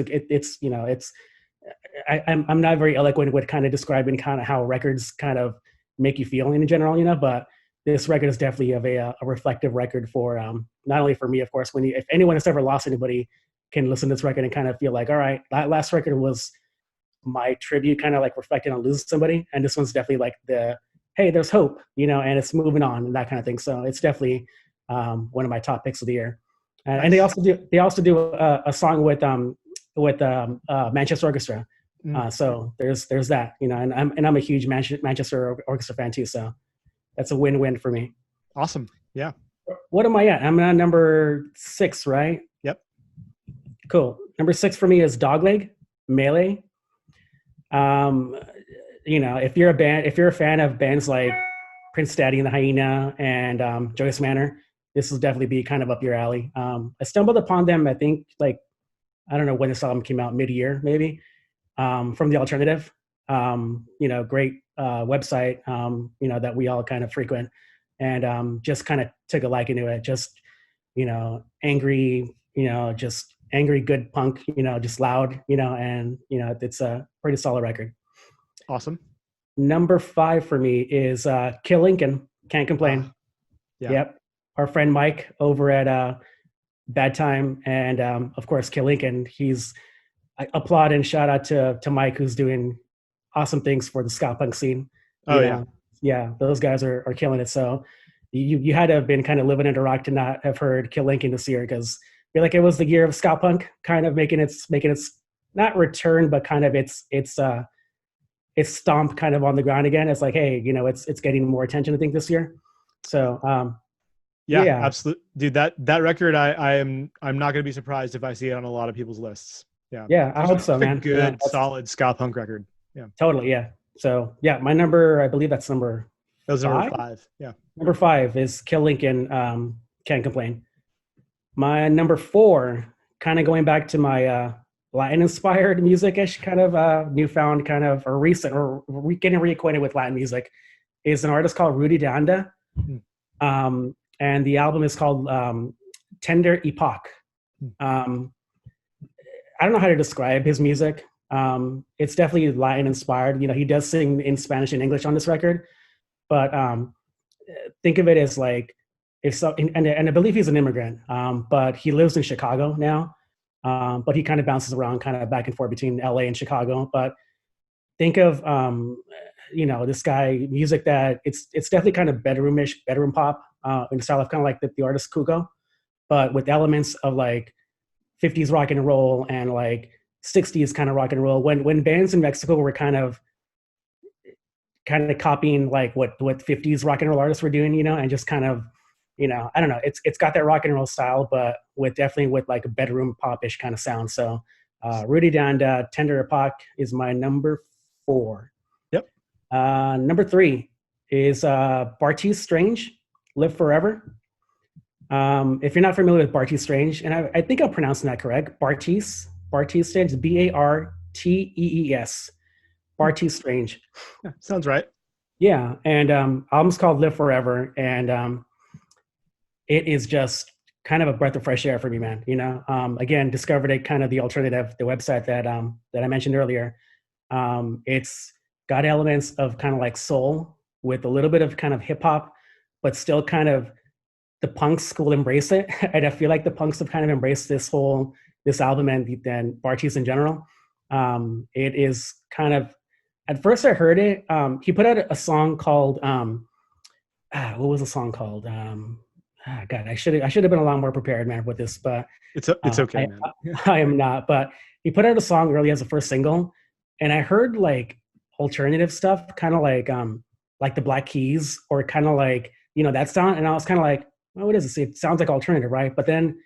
I'm not very eloquent with kind of describing kind of how records kind of make you feel in general, but this record is definitely a reflective record for not only for me, of course, if anyone has ever lost anybody can listen to this record and kind of feel like, all right, that last record was my tribute, kind of like reflecting on losing somebody. And this one's definitely like hey, there's hope, and it's moving on and that kind of thing. So it's definitely one of my top picks of the year. And they also do a song with Manchester Orchestra. So there's that, and I'm a huge Manchester Orchestra fan too. So that's a win-win for me. Awesome. Yeah. What am I at? I'm at number 6, right? Yep. Cool. Number 6 for me is Dogleg, Melee. If you're a fan of bands like Prince Daddy and the Hyena and Joyce Manor, this will definitely be kind of up your alley. I stumbled upon them, I think, I don't know when this album came out, mid-year maybe, from The Alternative. Great website, that we all kind of frequent, and just kind of took a liking to it. Just, angry just angry, good punk, just loud, and, it's a pretty solid record. Awesome. Number 5 for me is Kill Lincoln. Can't complain. Yeah. Yep. Our friend Mike over at Bad Time and, of course, Kill Lincoln. I applaud and shout out to Mike, who's doing awesome things for the ska punk scene. Yeah, those guys are killing it. So you had to have been kind of living under a rock to not have heard Kill Lincoln this year, because I feel like it was the year of ska punk kind of making its not return, but kind of its stomp kind of on the ground again. It's like, hey, it's getting more attention, I think, this year. So yeah, absolutely, dude. That record, I'm not going to be surprised if I see it on a lot of people's lists. Yeah, I hope so, man. A good, solid ska punk record. Yeah, totally. Yeah. So yeah, my number, I believe that's number. That was number 5. Yeah. Number 5 is Kill Lincoln. Can't complain. My number 4, kind of going back to my Latin-inspired music-ish kind of newfound kind of or recent or getting reacquainted with Latin music, is an artist called Rudy Danda. And the album is called Tender Epoch. I don't know how to describe his music. It's definitely Latin-inspired. He does sing in Spanish and English on this record, but think of it as like, and I believe he's an immigrant, but he lives in Chicago now. But he kind of bounces around kind of back and forth between LA and Chicago. But think of, this guy, music that it's definitely kind of bedroom pop in the style of kind of like the artist Kugo, but with elements of like 50s rock and roll and like 60s kind of rock and roll. When bands in Mexico were kind of copying like what 50s rock and roll artists were doing, and just kind of, I don't know, it's got that rock and roll style, but definitely with like a bedroom pop-ish kind of sound. So Rudy Danda, Tender Epoch is my number 4. Yep. Number 3 is Bartees Strange, Live Forever. If you're not familiar with Bartees Strange, and I think I'm pronouncing that correct, Bartees Strange, Bartees, Bartees Strange. Yeah, sounds right. Yeah, and album's called Live Forever, and it is just kind of a breath of fresh air for me, man. Again, discovered it kind of the alternative, the website that I mentioned earlier. It's got elements of kind of like soul with a little bit of kind of hip hop, but still kind of the punks will embrace it. And I feel like the punks have kind of embraced this album and Bartees in general. It is kind of, at first I heard it, he put out a song called, what was the song called? God, I should have been a lot more prepared, man, with this, but it's okay, man. I am not. But he put out a song early as a first single, and I heard like alternative stuff, kind of like the Black Keys, or kind of like that sound, and I was kind of like, well, what is this? It sounds like alternative, right? But then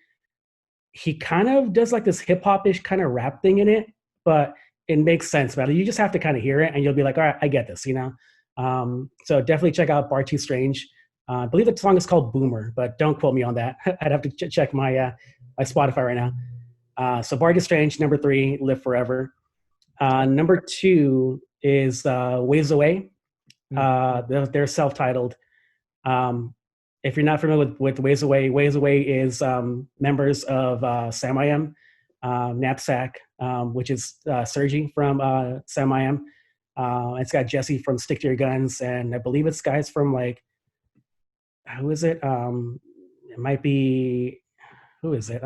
he kind of does like this hip hop-ish kind of rap thing in it, but it makes sense, man. You just have to kind of hear it, and you'll be like, all right, I get this, So definitely check out Bartees Strange. I believe the song is called Boomer, but don't quote me on that. I'd have to check my Spotify right now. So Bartees Strange, number 3, Live Forever. Number 2 is Ways Away. They're self-titled. If you're not familiar with Ways Away is members of Sam I Am, Knapsack, which is Sergi from Sam I Am. It's got Jesse from Stick to Your Guns, and I believe it's guys from like, who is it? It might be, who is it?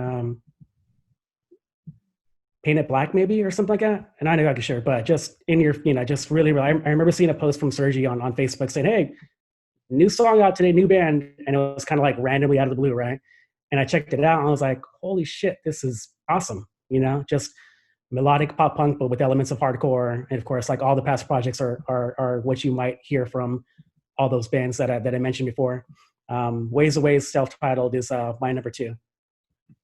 Paint It Black maybe, or something like that. And I know I can share, but just in your, just really, I remember seeing a post from Sergi on Facebook saying, hey, new song out today, new band. And it was kind of like randomly out of the blue, right? And I checked it out and I was like, holy shit, this is awesome. Just melodic pop punk, but with elements of hardcore. And of course, like all the past projects are what you might hear from all those bands that I mentioned before. Ways Away, self-titled, is my number 2.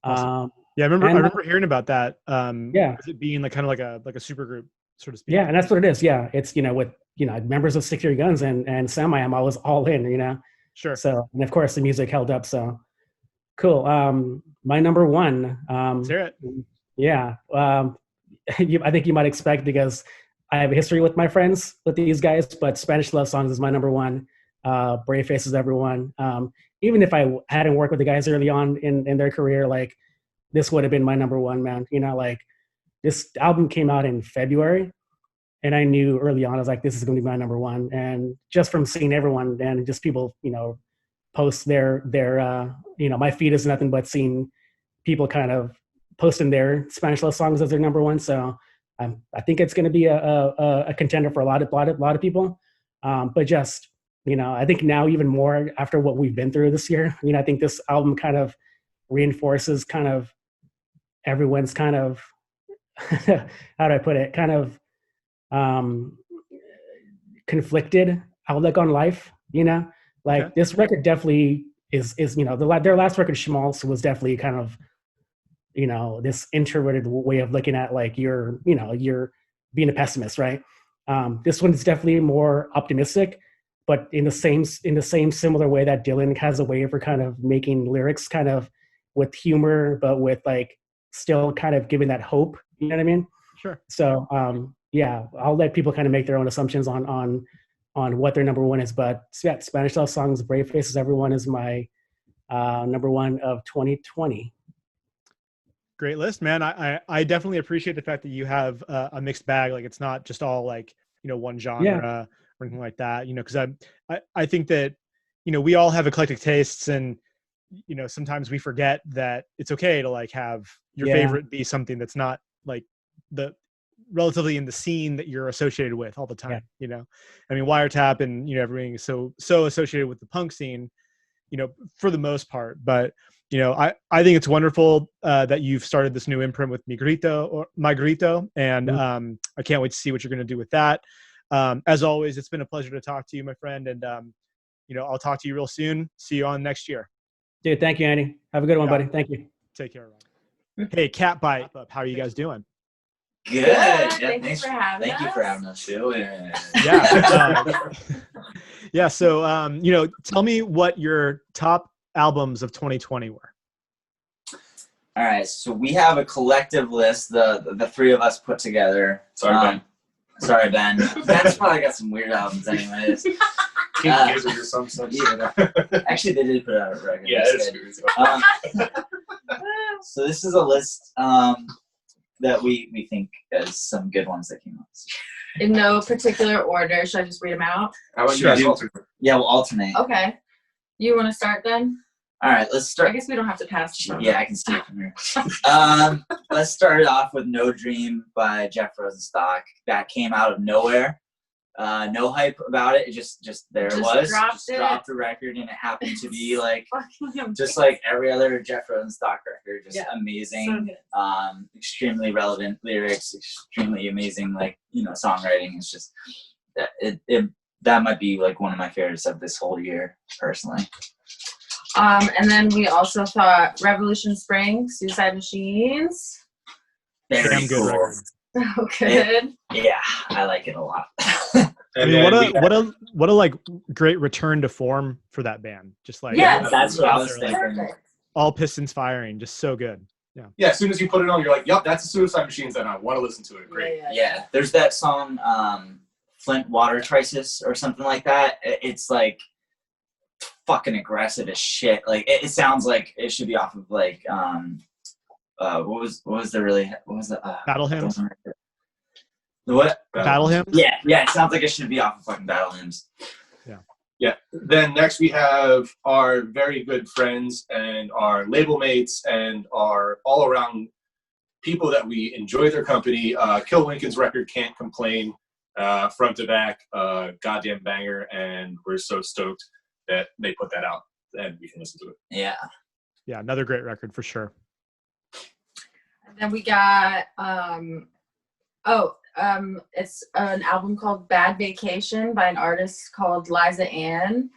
Awesome. Yeah, I remember hearing about that. It being like kind of like a super group, so to speak. Yeah, and that's what it is. Yeah, it's with members of Stick to Your Guns and Sam I Am. I was all in. Sure. So, and of course the music held up. So cool. My number 1. Let's hear it. Yeah. I think you might expect, because I have a history with my friends with these guys, but Spanish Love Songs is my number 1. Brave Faces Everyone. Even if I hadn't worked with the guys early on in their career, like this would have been my number one, man. You know, like this album came out in February, and I knew early on, I was like, this is going to be my number one. And just from seeing everyone and just people, you know, post their you know, my feed is nothing but seeing people kind of posting their Spanish love songs as their number one. So I think it's going to be a contender for a lot of people. But just, you know, I think now even more after what we've been through this year, you know, I think this album kind of reinforces kind of everyone's kind of, how do I put it? Kind of conflicted outlook on life, you know, like Okay. this record definitely is, you know, their last record, Schmaltz, was definitely kind of, you know, this introverted way of looking at like you're being a pessimist, right? This one is definitely more optimistic, but in the same similar way that Dylan has a way for kind of making lyrics kind of with humor, but with like still kind of giving that hope. You know what I mean? Sure. So yeah, I'll let people kind of make their own assumptions on what their number one is. But yeah, Spanish love songs, Brave Faces, Everyone is my number one of 2020. Great list, man. I definitely appreciate the fact that you have a mixed bag. Like it's not just all like, you know, one genre or anything like that, you know, because I think that, you know, we all have eclectic tastes, and, you know, sometimes we forget that it's okay to like have your favorite be something that's not like the relatively in the scene that you're associated with all the time. You know, I mean, Wiretap and, you know, everything is so associated with the punk scene, you know, for the most part. But, you know, I think it's wonderful that you've started this new imprint with Migrito, and I can't wait to see what you're going to do with that. As always, it's been a pleasure to talk to you, my friend, and you know, I'll talk to you real soon. See you on next year. Dude, thank you, Andy. Have a good one, buddy. Thank you. Take care, Ryan. Hey, Catbite, how are you guys doing? Good. Yeah, Thanks for having us. Thank you for having us too. Yeah. Yeah. So, you know, tell me what your top albums of 2020 were. All right. So we have a collective list, the three of us put together. Sorry, Ben. Ben's probably got some weird albums anyways. Gizzard or some such shit. Actually, they did put out a record. Yeah, it's good. So this is a list that we think is some good ones that came out. In no particular order. Should I just read them out? How about Sure. you guys alternate? Yeah, we'll alternate. Okay. You want to start then? All right, let's start. I guess we don't have to pass. Yeah, I can see it from here. Let's start it off with No Dream by Jeff Rosenstock. That came out of nowhere. No hype about it. It just there it was. Dropped the record, and it happened to be like just like every other Jeff Rosenstock record. Just amazing. So Extremely relevant lyrics. Extremely amazing, like, you know, songwriting. It's just that might be like one of my favorites of this whole year, personally. And then we also thought Revolution Spring, Suicide Machines. Very Damn good cool. record. So good. Yeah, I like it a lot. I mean, what a like great return to form for that band. Just like, Yes. That's what I was like, thinking. Perfect. all pistons firing, just so good. Yeah, as soon as you put it on, you're like, yup, that's the Suicide Machines, and I want to listen to it. Great. Yeah, there's that song, Flint Water Crisis or something like that. It's like fucking aggressive as shit. Like it sounds like it should be off of like what was the Battle Hymns? The what? Battle Hymns? Yeah, it sounds like it should be off of fucking Battle Hymns. Yeah. Then next we have our very good friends and our label mates and our all around people that we enjoy their company. Kill Lincoln's record, Can't Complain, front to back, goddamn banger, and we're so stoked that they put that out and we can listen to it. Yeah, Another great record for sure. And then we got it's an album called Bad Vacation by an artist called Liza Ann.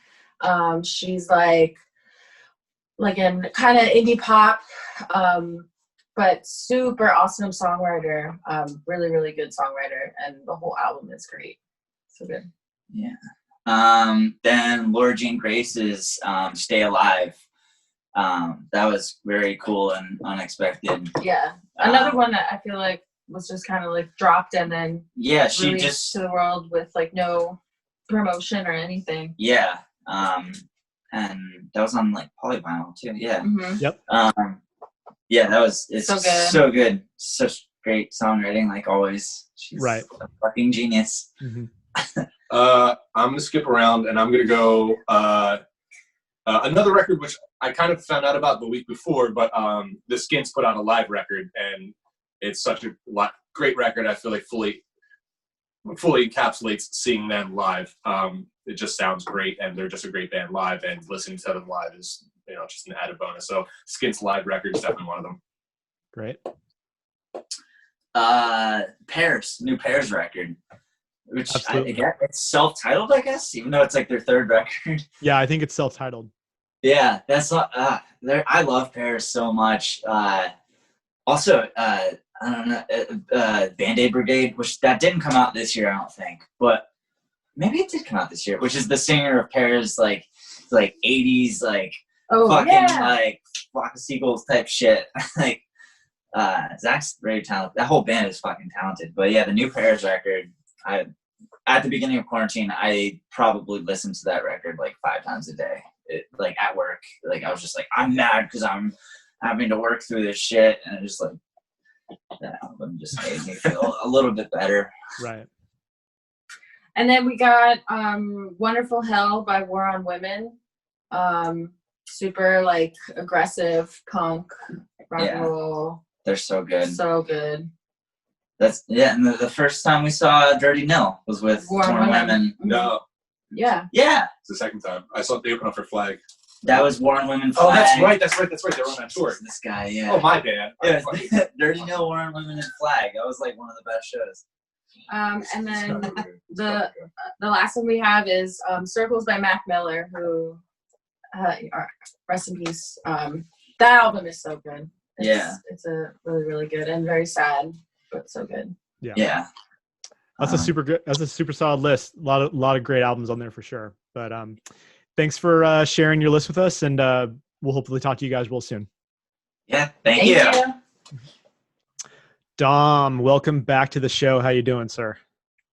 She's like in kind of indie pop, but super awesome songwriter. Really, really good songwriter, and the whole album is great. So good. Yeah. Then Laura Jean Grace's Stay Alive. That was very cool and unexpected. Yeah. Another one that I feel like was just kind of like dropped and then she released just to the world with like no promotion or anything. and that was on like polyvinyl too. Mm-hmm. Yep. Yeah, it's So good. so good. Such great songwriting, like always. She's Right. a fucking genius. Mm-hmm. I'm gonna skip around and I'm gonna go another record which I kind of found out about the week before, but the Skins put out a live record and it's such a great record. I feel like fully encapsulates seeing them live. It just sounds great, and they're just a great band live, and listening to them live is just an added bonus. So Skins live record is definitely one of them. Great. New Pairs record, which Absolutely. I guess it's self-titled, I guess, even though it's like their third record. Yeah, I think it's self-titled. Yeah, that's I love Pairs so much. Also, I don't know, Band-Aid Brigade, which that didn't come out this year, I don't think, but maybe it did come out this year. Which is the singer of Pairs, like 80s, like like Flock of Seagulls type shit. Like Zach's very talented. That whole band is fucking talented. But yeah, the New Pairs record, at the beginning of quarantine, I probably listened to that record like 5 times a day. Like at work, like I was just like, I'm mad because I'm having to work through this shit, and it just like that album just made me feel a little bit better. Right. And then we got Wonderful Hell by War on Women. Super like aggressive punk rock and roll. They're so good. So good. And the first time we saw Dirty Nil was with War on Women. No, Yeah. it's the second time. I saw they open up for Flag. That was War on Women. Oh, Flag. that's right. They were on that tour. This guy, yeah. Oh, my bad. Yeah, Dirty Nil, War on Women, and Flag. That was like one of the best shows. And then the last one we have is Circles by Mac Miller, who rest in peace. That album is so good. It's a really, really good and very sad, but so good. Yeah. That's a super good. That's a super solid list. A lot of great albums on there for sure. But thanks for sharing your list with us, and we'll hopefully talk to you guys real soon. Yeah, thank you. Dom, welcome back to the show. How you doing, sir?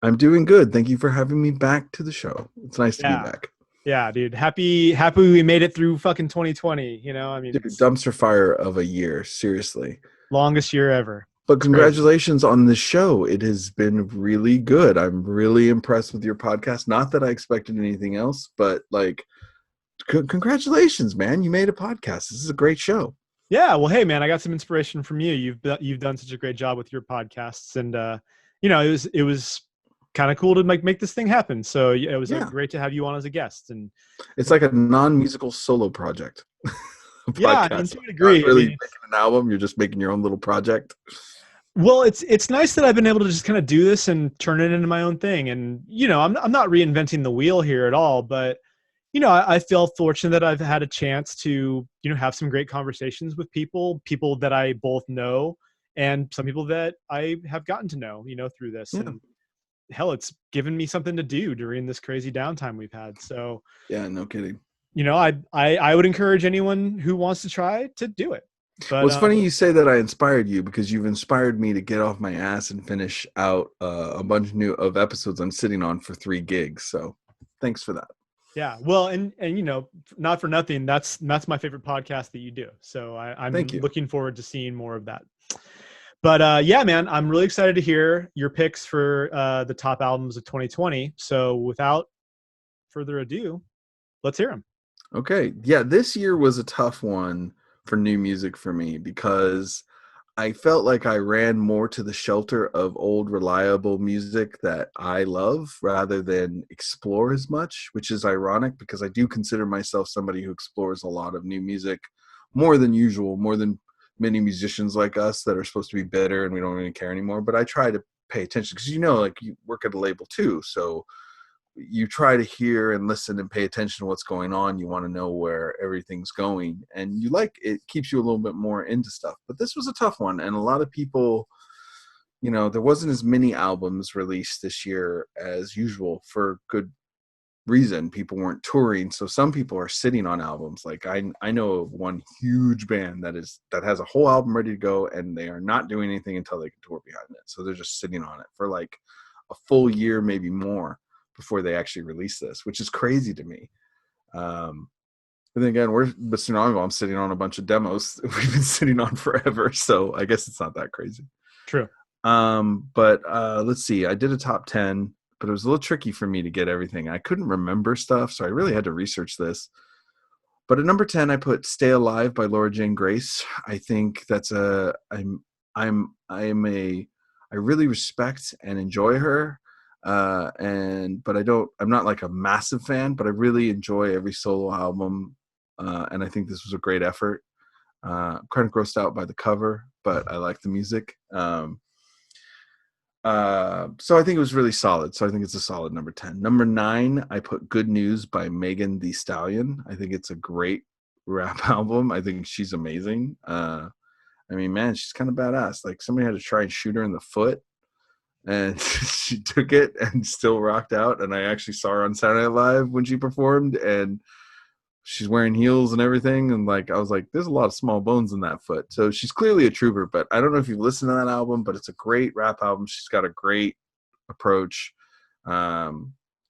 I'm doing good. Thank you for having me back to the show. It's nice to be back. Yeah, dude. Happy we made it through fucking 2020. I mean, dude, dumpster fire of a year. Seriously, longest year ever. But congratulations on the show. It has been really good. I'm really impressed with your podcast. Not that I expected anything else, but like, congratulations, man. You made a podcast. This is a great show. Yeah. Well, hey, man, I got some inspiration from you. You've done such a great job with your podcasts, and it was kind of cool to make this thing happen. So it was great to have you on as a guest. And it's like a non-musical solo project. Yeah, I mean, to a degree. Not really making an album. You're just making your own little project. Well, it's nice that I've been able to just kind of do this and turn it into my own thing. And, I'm not reinventing the wheel here at all, but, I feel fortunate that I've had a chance to, have some great conversations with people that I both know and some people that I have gotten to know, through this. Yeah. And hell, it's given me something to do during this crazy downtime we've had. So yeah, no kidding. I would encourage anyone who wants to try to do it. But it's funny you say that I inspired you, because you've inspired me to get off my ass and finish out a bunch of episodes I'm sitting on for 3 gigs. So thanks for that. Yeah. Well, and not for nothing, that's my favorite podcast that you do. So I'm looking forward to seeing more of that. But yeah, man, I'm really excited to hear your picks for the top albums of 2020. So without further ado, let's hear them. Okay. Yeah, this year was a tough one for new music for me, because I felt like I ran more to the shelter of old reliable music that I love rather than explore as much, which is ironic because I do consider myself somebody who explores a lot of new music more than usual, more than many musicians like us that are supposed to be bitter and we don't really care anymore. But I try to pay attention because, like, you work at a label too. So you try to hear and listen and pay attention to what's going on. You want to know where everything's going, and it keeps you a little bit more into stuff. But this was a tough one. And a lot of people, there wasn't as many albums released this year as usual for good reason. People weren't touring. So some people are sitting on albums. Like I know of one huge band that has a whole album ready to go, and they are not doing anything until they can tour behind it. So they're just sitting on it for like a full year, maybe more, before they actually release this, which is crazy to me. And then again, but Tsunami Bomb, I'm sitting on a bunch of demos we've been sitting on forever, so I guess it's not that crazy. True. But let's see. I did a top 10, but it was a little tricky for me to get everything. I couldn't remember stuff, so I really had to research this. But at number 10, I put "Stay Alive" by Laura Jane Grace. I think that's I really respect and enjoy her. But I'm not like a massive fan, but I really enjoy every solo album. And I think this was a great effort. I'm kind of grossed out by the cover, but I like the music. So I think it was really solid. So I think it's a solid number 10. Number 9, I put "Good News" by Megan Thee Stallion. I think it's a great rap album. I think she's amazing. I mean, man, she's kind of badass. Like, somebody had to try and shoot her in the foot, and she took it and still rocked out. And I actually saw her on Saturday Night Live when she performed, and she's wearing heels and everything. And like, I was like, there's a lot of small bones in that foot. So she's clearly a trooper, but I don't know if you've listened to that album, but it's a great rap album. She's got a great approach. I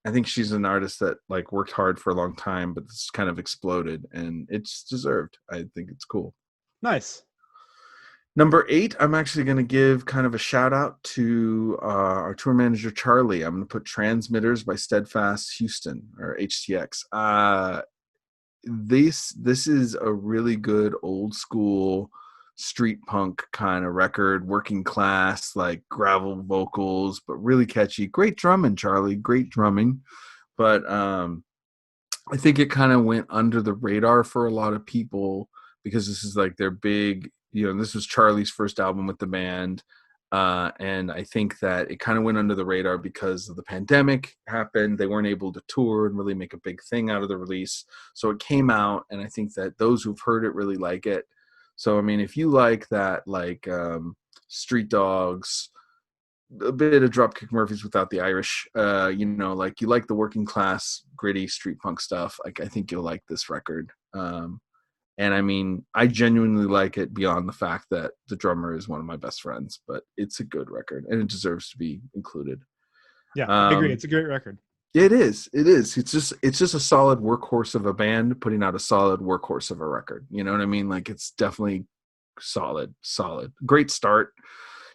think she's an artist that like worked hard for a long time, but it's kind of exploded, and it's deserved. I think it's cool. Nice. Number 8, I'm actually going to give kind of a shout out to our tour manager, Charlie. I'm going to put "Transmitters" by Steadfast Houston, or HTX. This is a really good old school street punk kind of record, working class, like gravel vocals, but really catchy. Great drumming, Charlie. Great drumming. But I think it kind of went under the radar for a lot of people because this is like their big, this was Charlie's first album with the band. And I think that it kind of went under the radar because of the pandemic happened. They weren't able to tour and really make a big thing out of the release. So it came out, and I think that those who've heard it really like it. So, I mean, if you like that, like Street Dogs, a bit of Dropkick Murphys without the Irish, like you like the working class, gritty street punk stuff, like I think you'll like this record. And I mean, I genuinely like it beyond the fact that the drummer is one of my best friends, but it's a good record and it deserves to be included. Yeah, I agree. It's a great record. It is. It's just a solid workhorse of a band putting out a solid workhorse of a record. You know what I mean? Like, it's definitely solid. Great start,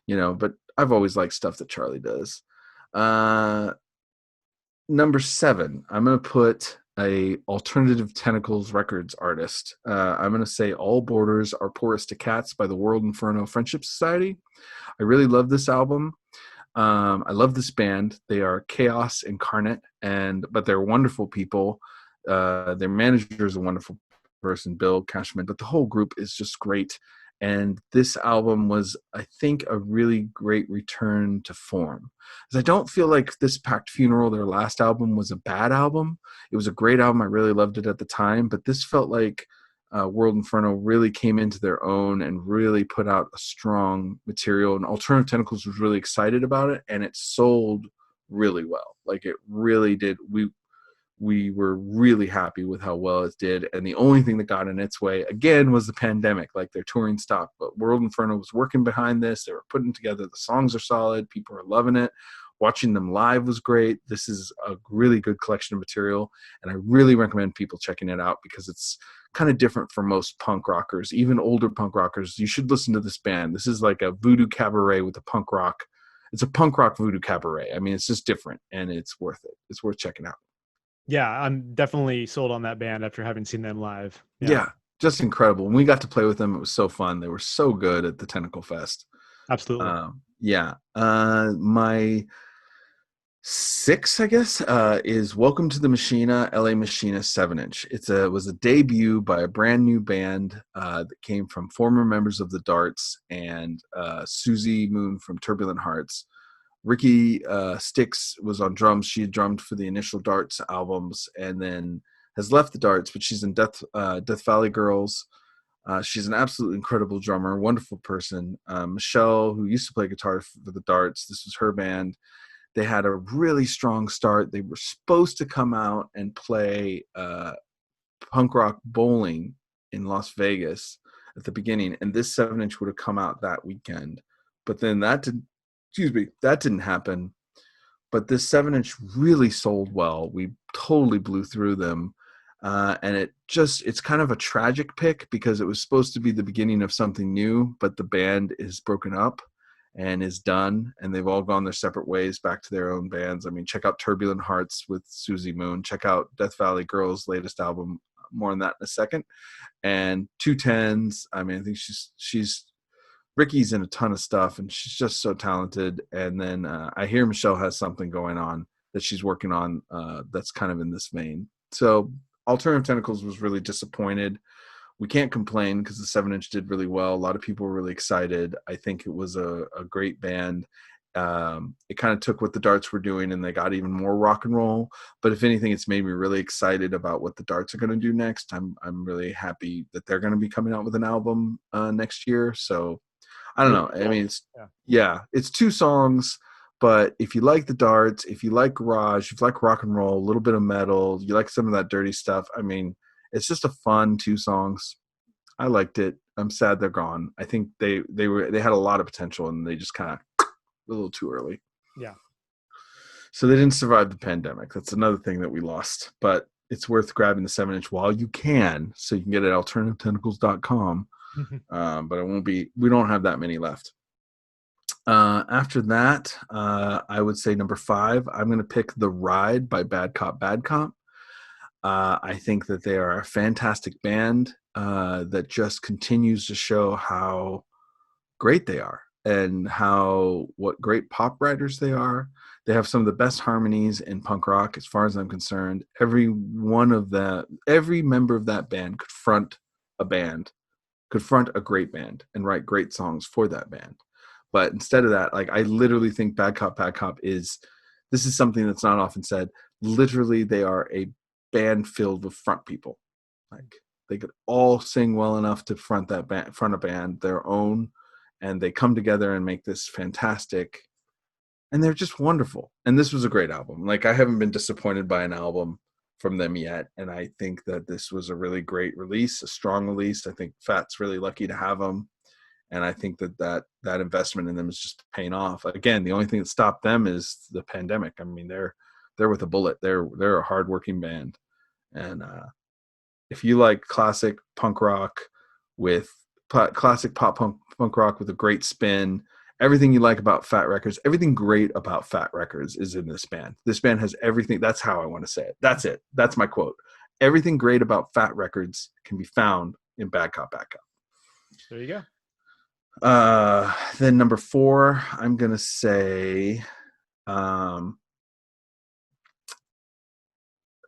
but I've always liked stuff that Charlie does. Number 7, I'm going to put a Alternative Tentacles Records artist. I'm going to say "All Borders Are Porous to Cats" by the World Inferno Friendship Society. I really love this album. I love this band. They are chaos incarnate, but they're wonderful people. Their manager is a wonderful person, Bill Cashman, but the whole group is just great. And this album was, I think, a really great return to form. Because I don't feel like this Packed Funeral, their last album, was a bad album. It was a great album. I really loved it at the time. But this felt like World Inferno really came into their own and really put out a strong material. And Alternative Tentacles was really excited about it. And it sold really well. Like, it really did. We were really happy with how well it did. And the only thing that got in its way, again, was the pandemic. Like, their touring stopped. But World Inferno was working behind this. They were putting together. The songs are solid. People are loving it. Watching them live was great. This is a really good collection of material. And I really recommend people checking it out because it's kind of different for most punk rockers, even older punk rockers. You should listen to this band. This is like a voodoo cabaret with a punk rock. It's a punk rock voodoo cabaret. I mean, it's just different, and it's worth it. It's worth checking out. Yeah, I'm definitely sold on that band after having seen them live. Yeah, just incredible. When we got to play with them, it was so fun. They were so good at the Tentacle Fest. Absolutely. My 6, I guess, is "Welcome to the Machina," LA Machina 7-inch. It was a debut by a brand new band that came from former members of the Darts and Susie Moon from Turbulent Hearts. Ricky Sticks was on drums. She had drummed for the initial Darts albums and then has left the Darts, but she's in Death Valley Girls. She's an absolutely incredible drummer, wonderful person. Michelle, who used to play guitar for the Darts, this was her band. They had a really strong start. They were supposed to come out and play punk rock bowling in Las Vegas at the beginning, and this 7-inch would have come out that weekend. But then that didn't happen. But this 7-inch really sold well. We totally blew through them. And it's kind of a tragic pick because it was supposed to be the beginning of something new, but the band is broken up and is done, and they've all gone their separate ways back to their own bands. I mean, check out Turbulent Hearts with Susie Moon. Check out Death Valley Girls' latest album. More on that in a second. And 210s. I mean, I think she's Ricky's in a ton of stuff, and she's just so talented. And then I hear Michelle has something going on that she's working on that's kind of in this vein. So Alternative Tentacles was really disappointed. We can't complain because the 7-inch did really well. A lot of people were really excited. I think it was a great band. It kind of took what the Darts were doing and they got even more rock and roll. But if anything, it's made me really excited about what the Darts are going to do next. I'm really happy that they're going to be coming out with an album next year. So I don't know. I mean, it's 2 songs. But if you like the Darts, if you like garage, if you like rock and roll, a little bit of metal, you like some of that dirty stuff, I mean, it's just a fun 2 songs. I liked it. I'm sad they're gone. I think they had a lot of potential and they just kind of a little too early. Yeah. So they didn't survive the pandemic. That's another thing that we lost. But it's worth grabbing the 7-inch while you can, so you can get it at alternativetentacles.com. But we don't have that many left. After that, I would say number 5, I'm going to pick The Ride by Bad Cop Bad Cop. I think that they are a fantastic band that just continues to show how great they are and what great pop writers they are. They have some of the best harmonies in punk rock, as far as I'm concerned. Every member of that band could front a great band and write great songs for that band. But instead of that, like, I literally think Bad Cop this is something that's not often said. Literally, they are a band filled with front people. Like, they could all sing well enough to front a band their own, and they come together and make this fantastic, and they're just wonderful. And this was a great album. Like, I haven't been disappointed by an album from them yet, and I think that this was a really great release, a strong release. I think Fat's really lucky to have them. And I think that investment in them is just paying off. Again, the only thing that stopped them is the pandemic. I mean, they're with a bullet. They're a hardworking band. And if you like classic punk rock with classic pop punk rock with a great spin, everything you like about Fat Records, everything great about Fat Records is in this band. This band has everything. That's how I want to say it. That's it. That's my quote. Everything great about Fat Records can be found in Bad Cop Bad Cop. There you go. Then number 4, I'm gonna say,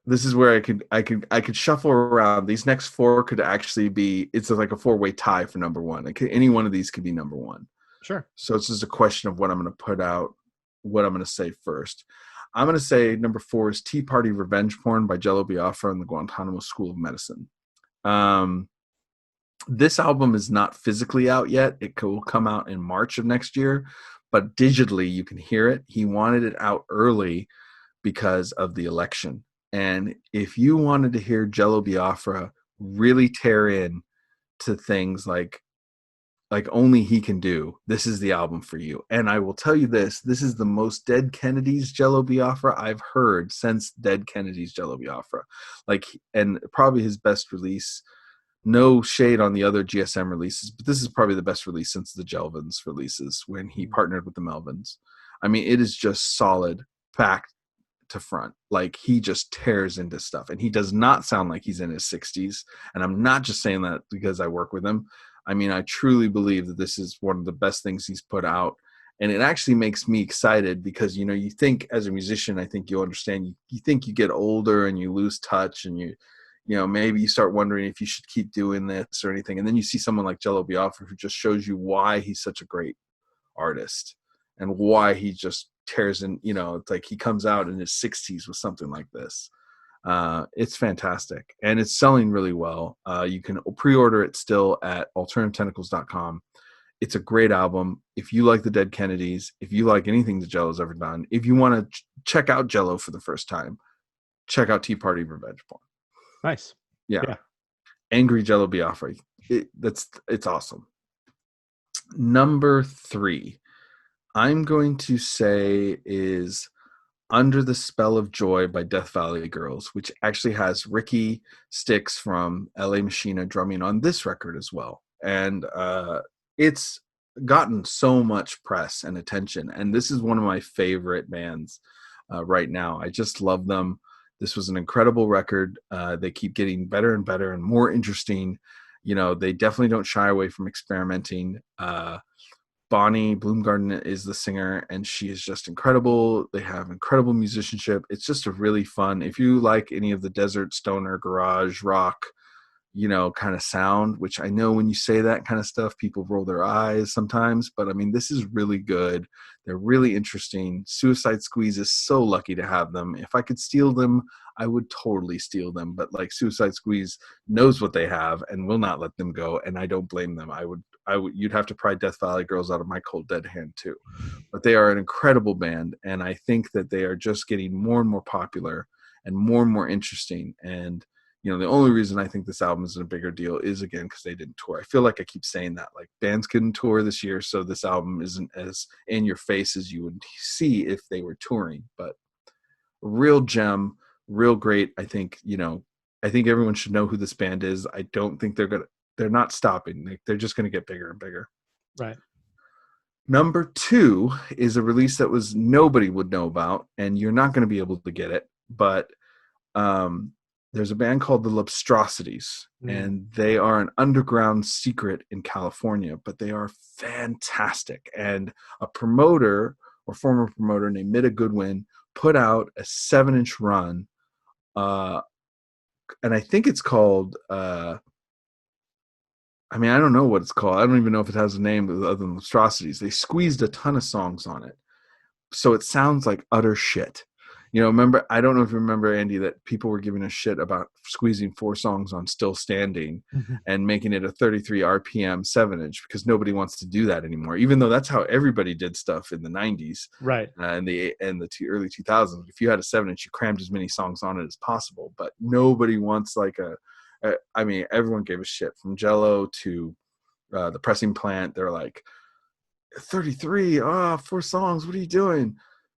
this is where I could shuffle around. These next 4 could actually be, it's like a 4-way tie for number 1. Any one of these could be number 1. Sure. So it's just a question of what I'm gonna put out, what I'm gonna say first. I'm gonna say number 4 is Tea Party Revenge Porn by Jello Biafra and the Guantanamo School of Medicine. This album is not physically out yet. It will come out in March of next year, but digitally you can hear it. He wanted it out early because of the election. And if you wanted to hear Jello Biafra really tear in to things like only he can do, this is the album for you. And I will tell you this is the most Dead Kennedys Jello Biafra I've heard since Dead Kennedys Jello Biafra. And probably his best release. No shade on the other GSM releases, but this is probably the best release since the Jelvins releases when he partnered with the Melvins. I mean, it is just solid, back to front. Like, he just tears into stuff, and he does not sound like he's in his 60s. And I'm not just saying that because I work with him. I mean, I truly believe that this is one of the best things he's put out. And it actually makes me excited because, you think as a musician, I think you'll understand, you think you get older and you lose touch and maybe you start wondering if you should keep doing this or anything. And then you see someone like Jello Biafra who just shows you why he's such a great artist and why he just tears in, it's like he comes out in his 60s with something like this. It's fantastic. And it's selling really well. You can pre-order it still at alternativetentacles.com. It's a great album. If you like the Dead Kennedys, if you like anything that Jello's ever done, if you want to check out Jello for the first time, check out Tea Party Revenge Porn. Nice. Yeah. Angry Jello Biafra. It's awesome. Number 3, I'm going to say is Under the Spell of Joy by Death Valley Girls, which actually has Ricky Styx from LA Machina drumming on this record as well. And it's gotten so much press and attention. And this is one of my favorite bands right now. I just love them. This was an incredible record. They keep getting better and better and more interesting. You know, they definitely don't shy away from experimenting. Bonnie Bloomgarden is the singer, and she is just incredible. They have incredible musicianship. It's just a really fun, if you like any of the desert stoner garage rock, you know, kind of sound, which I know when you say that kind of stuff, people roll their eyes sometimes, but I mean, this is really good. They're really interesting. Suicide Squeeze is so lucky to have them. If I could steal them, I would totally steal them, but like Suicide Squeeze knows what they have and will not let them go, and I don't blame them. You'd have to pry Death Valley Girls out of my cold dead hand too. But they are an incredible band, and I think that they are just getting more and more popular and more interesting. And you know, the only reason I think this album is a bigger deal is, again, because they didn't tour. I feel like I keep saying that. Like, bands couldn't tour this year, so this album isn't as in your face as you would see if they were touring. But a real gem, real great. I think, you know, I think everyone should know who this band is. I don't think they're not stopping. They're just going to get bigger and bigger. Right. Number 2 is a release that nobody would know about, and you're not going to be able to get it. But there's a band called the Lobstrosities, and they are an underground secret in California, but they are fantastic. And a promoter or former promoter named Mida Goodwin put out a 7-inch run, and I think it's called I mean, I don't know what it's called. I don't even know if it has a name other than Lobstrosities. They squeezed a ton of songs on it, so it sounds like utter shit. You know, I don't know if you remember, Andy, that people were giving a shit about squeezing 4 songs on Still Standing and making it a 33 RPM 7-inch, because nobody wants to do that anymore, even though that's how everybody did stuff in the 90s. Right. And the early 2000s. If you had a 7-inch, you crammed as many songs on it as possible. But nobody wants like I mean, everyone gave a shit, from Jello to the Pressing Plant. They're like, 33, 4 songs, what are you doing?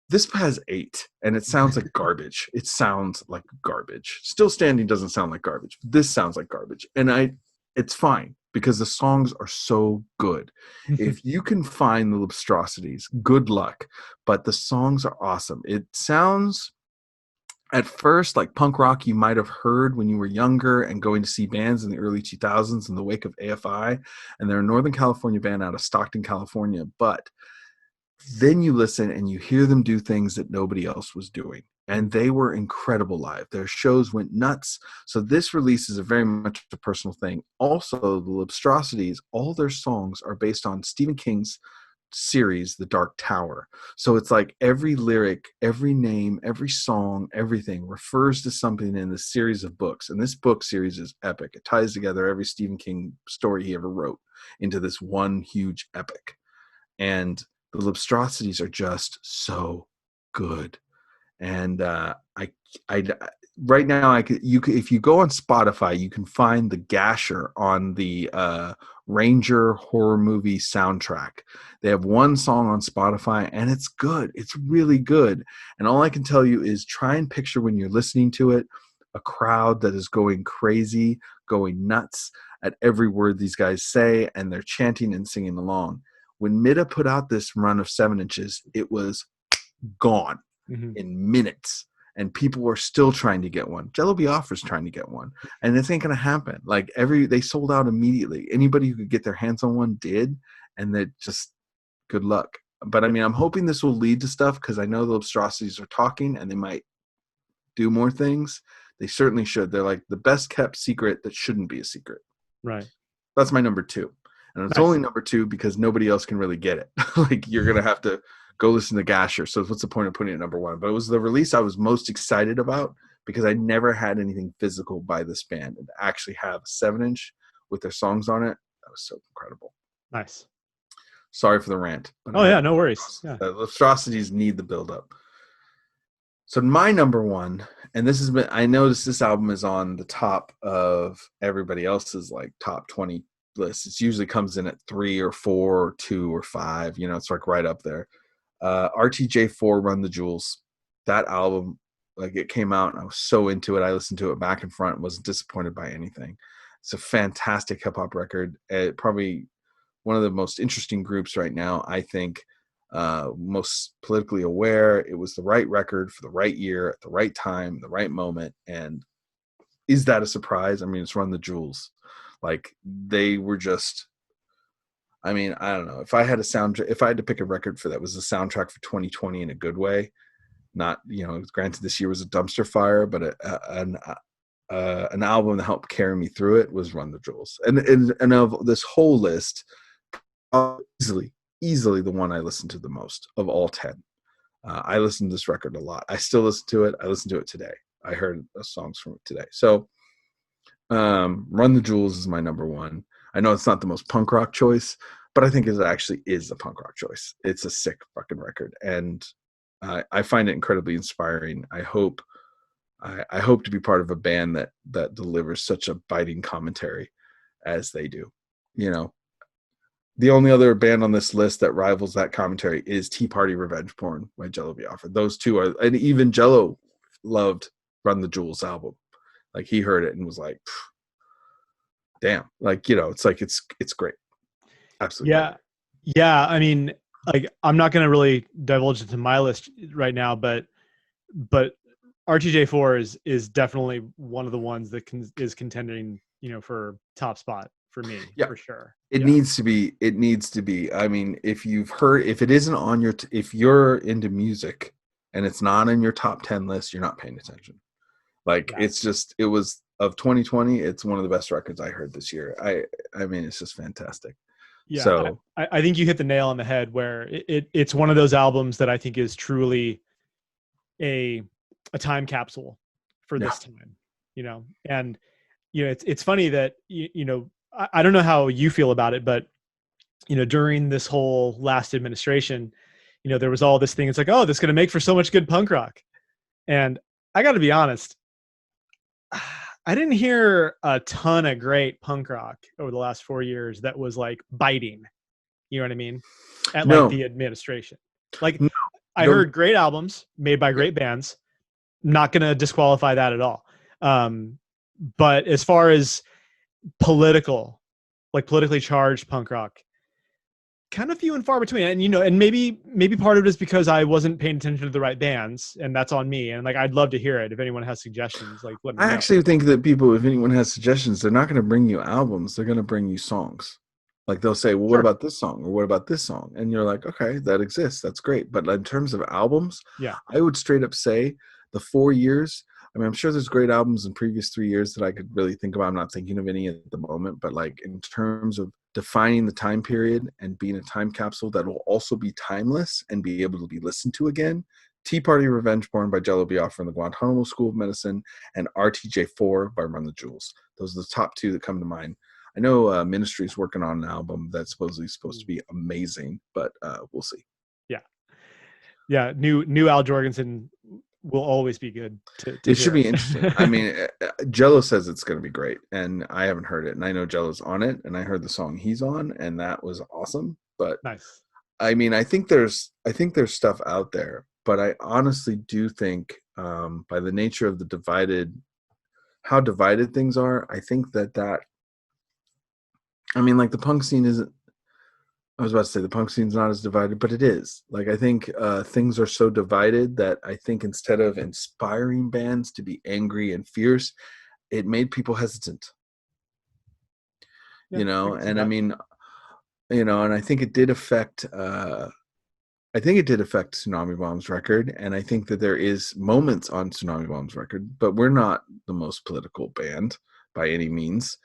This has 8, and it sounds like garbage. It sounds like garbage. Still Standing doesn't sound like garbage. This sounds like garbage. And it's fine, because the songs are so good. If you can find the Lobstrosities, good luck. But the songs are awesome. It sounds at first like punk rock you might have heard when you were younger and going to see bands in the early 2000s in the wake of AFI. And they're a Northern California band out of Stockton, California. But then you listen and you hear them do things that nobody else was doing. And they were incredible live. Their shows went nuts. So this release is a very much a personal thing. Also, the Lobstrosities, all their songs are based on Stephen King's series, The Dark Tower. So it's like every lyric, every name, every song, everything refers to something in this series of books. And this book series is epic. It ties together every Stephen King story he ever wrote into this one huge epic. And the Lobstrosities are just so good. And right now, if you go on Spotify, you can find the Gasher on the Ranger horror movie soundtrack. They have one song on Spotify, and it's good. It's really good. And all I can tell you is try and picture, when you're listening to it, a crowd that is going crazy, going nuts at every word these guys say, and they're chanting and singing along. When Mida put out this run of 7 inches, it was gone in minutes, and people were still trying to get one. Jello Biafra's trying to get one, and this ain't gonna happen. Like they sold out immediately. Anybody who could get their hands on one did, and that just good luck. But I mean, I'm hoping this will lead to stuff, because I know the Lobstrosities are talking, and they might do more things. They certainly should. They're like the best kept secret that shouldn't be a secret. Right. That's my number 2. And it's only number 2 because nobody else can really get it. Like, you're going to have to go listen to Gasher. So what's the point of putting it at number 1? But it was the release I was most excited about, because I never had anything physical by this band. And to actually have a 7-inch with their songs on it, that was so incredible. Nice. Sorry for the rant. Oh, yeah, no worries. Yeah. The Lobstrosities need the build-up. So my number 1, and this has been, I noticed this album is on the top of everybody else's like top 20 lists. It usually comes in at 3 or 4 or 2 or 5. You know, it's like right up there. RTJ4, Run the Jewels. that album, like it came out and I was so into it. I listened to it back and front, wasn't disappointed by anything. It's a fantastic hip hop record. Probably one of the most interesting groups right now, I think. Most politically aware. It was the right record for the right year at the right time, the right moment. And is that a surprise? I mean, it's Run the Jewels. Like they were just, I mean, I don't know. If I had to pick a record for that was the soundtrack for 2020 in a good way, not, granted this year was a dumpster fire, but an album that helped carry me through it was Run the Jewels. And of this whole list, easily the one I listened to the most of all 10. I listened to this record a lot. I still listen to it. I listen to it today. I heard songs from it today. So Run the Jewels is my number one. I know it's not the most punk rock choice, but I think it actually is a punk rock choice. It's a sick fucking record. And I find it incredibly inspiring. I hope to be part of a band that delivers such a biting commentary as they do. The only other band on this list that rivals that commentary is Tea Party Revenge Porn by Jello Biafra. Those two are, and even Jello loved Run the Jewels album. Like he heard it and was like, damn, like, it's great. Absolutely. Yeah. Great. Yeah. I mean, like, I'm not going to really divulge into my list right now, but RTJ4 is definitely one of the ones that is contending, for top spot for me, for sure. It needs to be. I mean, if it isn't on if you're into music and it's not in your top 10 list, you're not paying attention. Like it was of 2020. It's one of the best records I heard this year. I mean, it's just fantastic. Yeah. So I think you hit the nail on the head where it's one of those albums that I think is truly a time capsule for this time, and, it's funny that, I don't know how you feel about it, but, during this whole last administration, there was all this thing. It's like, oh, this is going to make for so much good punk rock. And I got to be honest, I didn't hear a ton of great punk rock over the last 4 years that was like biting, you know what I mean? At like the administration. Like I heard great albums made by great bands. Not going to disqualify that at all. But as far as politically charged punk rock, kind of few and far between. And, and maybe part of it is because I wasn't paying attention to the right bands, and that's on me. And like, I'd love to hear it. If anyone has suggestions, like, let me know. I actually think that if anyone has suggestions, they're not going to bring you albums. They're going to bring you songs. Like they'll say, well, what about this song? Or what about this song? And you're like, okay, that exists. That's great. But in terms of albums, I would straight up say the 4 years, I mean, I'm sure there's great albums in previous 3 years that I could really think about. I'm not thinking of any at the moment, but like in terms of defining the time period and being a time capsule that will also be timeless and be able to be listened to again, Tea Party Revenge Porn by Jello Biafra and the Guantanamo School of Medicine, and RTJ4 by Run the Jewels. Those are the top two that come to mind. I know Ministry is working on an album that's supposed to be amazing, but we'll see. Yeah. New Al Jorgensen will always be good. It should be interesting. I mean, Jello says it's going to be great, and I haven't heard it, and I know Jello's on it, and I heard the song he's on, and that was awesome. But nice. I mean, I think there's stuff out there, but I honestly do think by the nature of how divided things are, I think that I mean, like the punk scene isn't. I was about to say the punk scene's not as divided, but it is. Like, I think things are so divided that I think instead of inspiring bands to be angry and fierce, it made people hesitant. And I mean, and I think it did affect Tsunami Bomb's record, and I think that there is moments on Tsunami Bomb's record, but we're not the most political band by any means.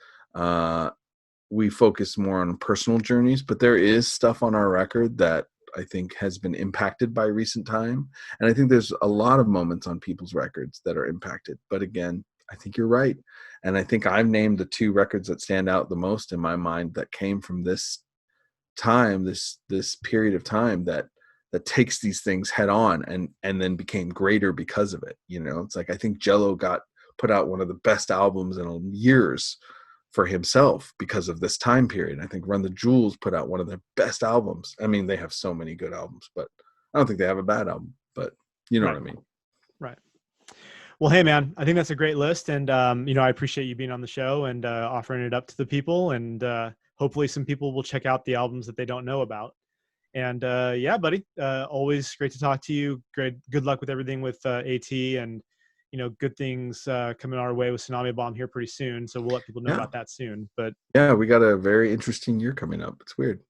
We focus more on personal journeys, but there is stuff on our record that I think has been impacted by recent time. And I think there's a lot of moments on people's records that are impacted. But again, I think you're right. And I think I've named the two records that stand out the most in my mind that came from this time, this period of time that takes these things head on and then became greater because of it. It's like, I think Jello put out one of the best albums in years for himself because of this time period. I think Run the Jewels put out one of their best albums. I mean, they have so many good albums, but I don't think they have a bad album, but you know what I mean? Right. Well, hey man, I think that's a great list, and I appreciate you being on the show and offering it up to the people, and hopefully some people will check out the albums that they don't know about. And yeah, buddy, always great to talk to you. Good luck with everything with AT, and good things coming our way with Tsunami Bomb here pretty soon. So we'll let people know about that soon. But yeah, we got a very interesting year coming up. It's weird.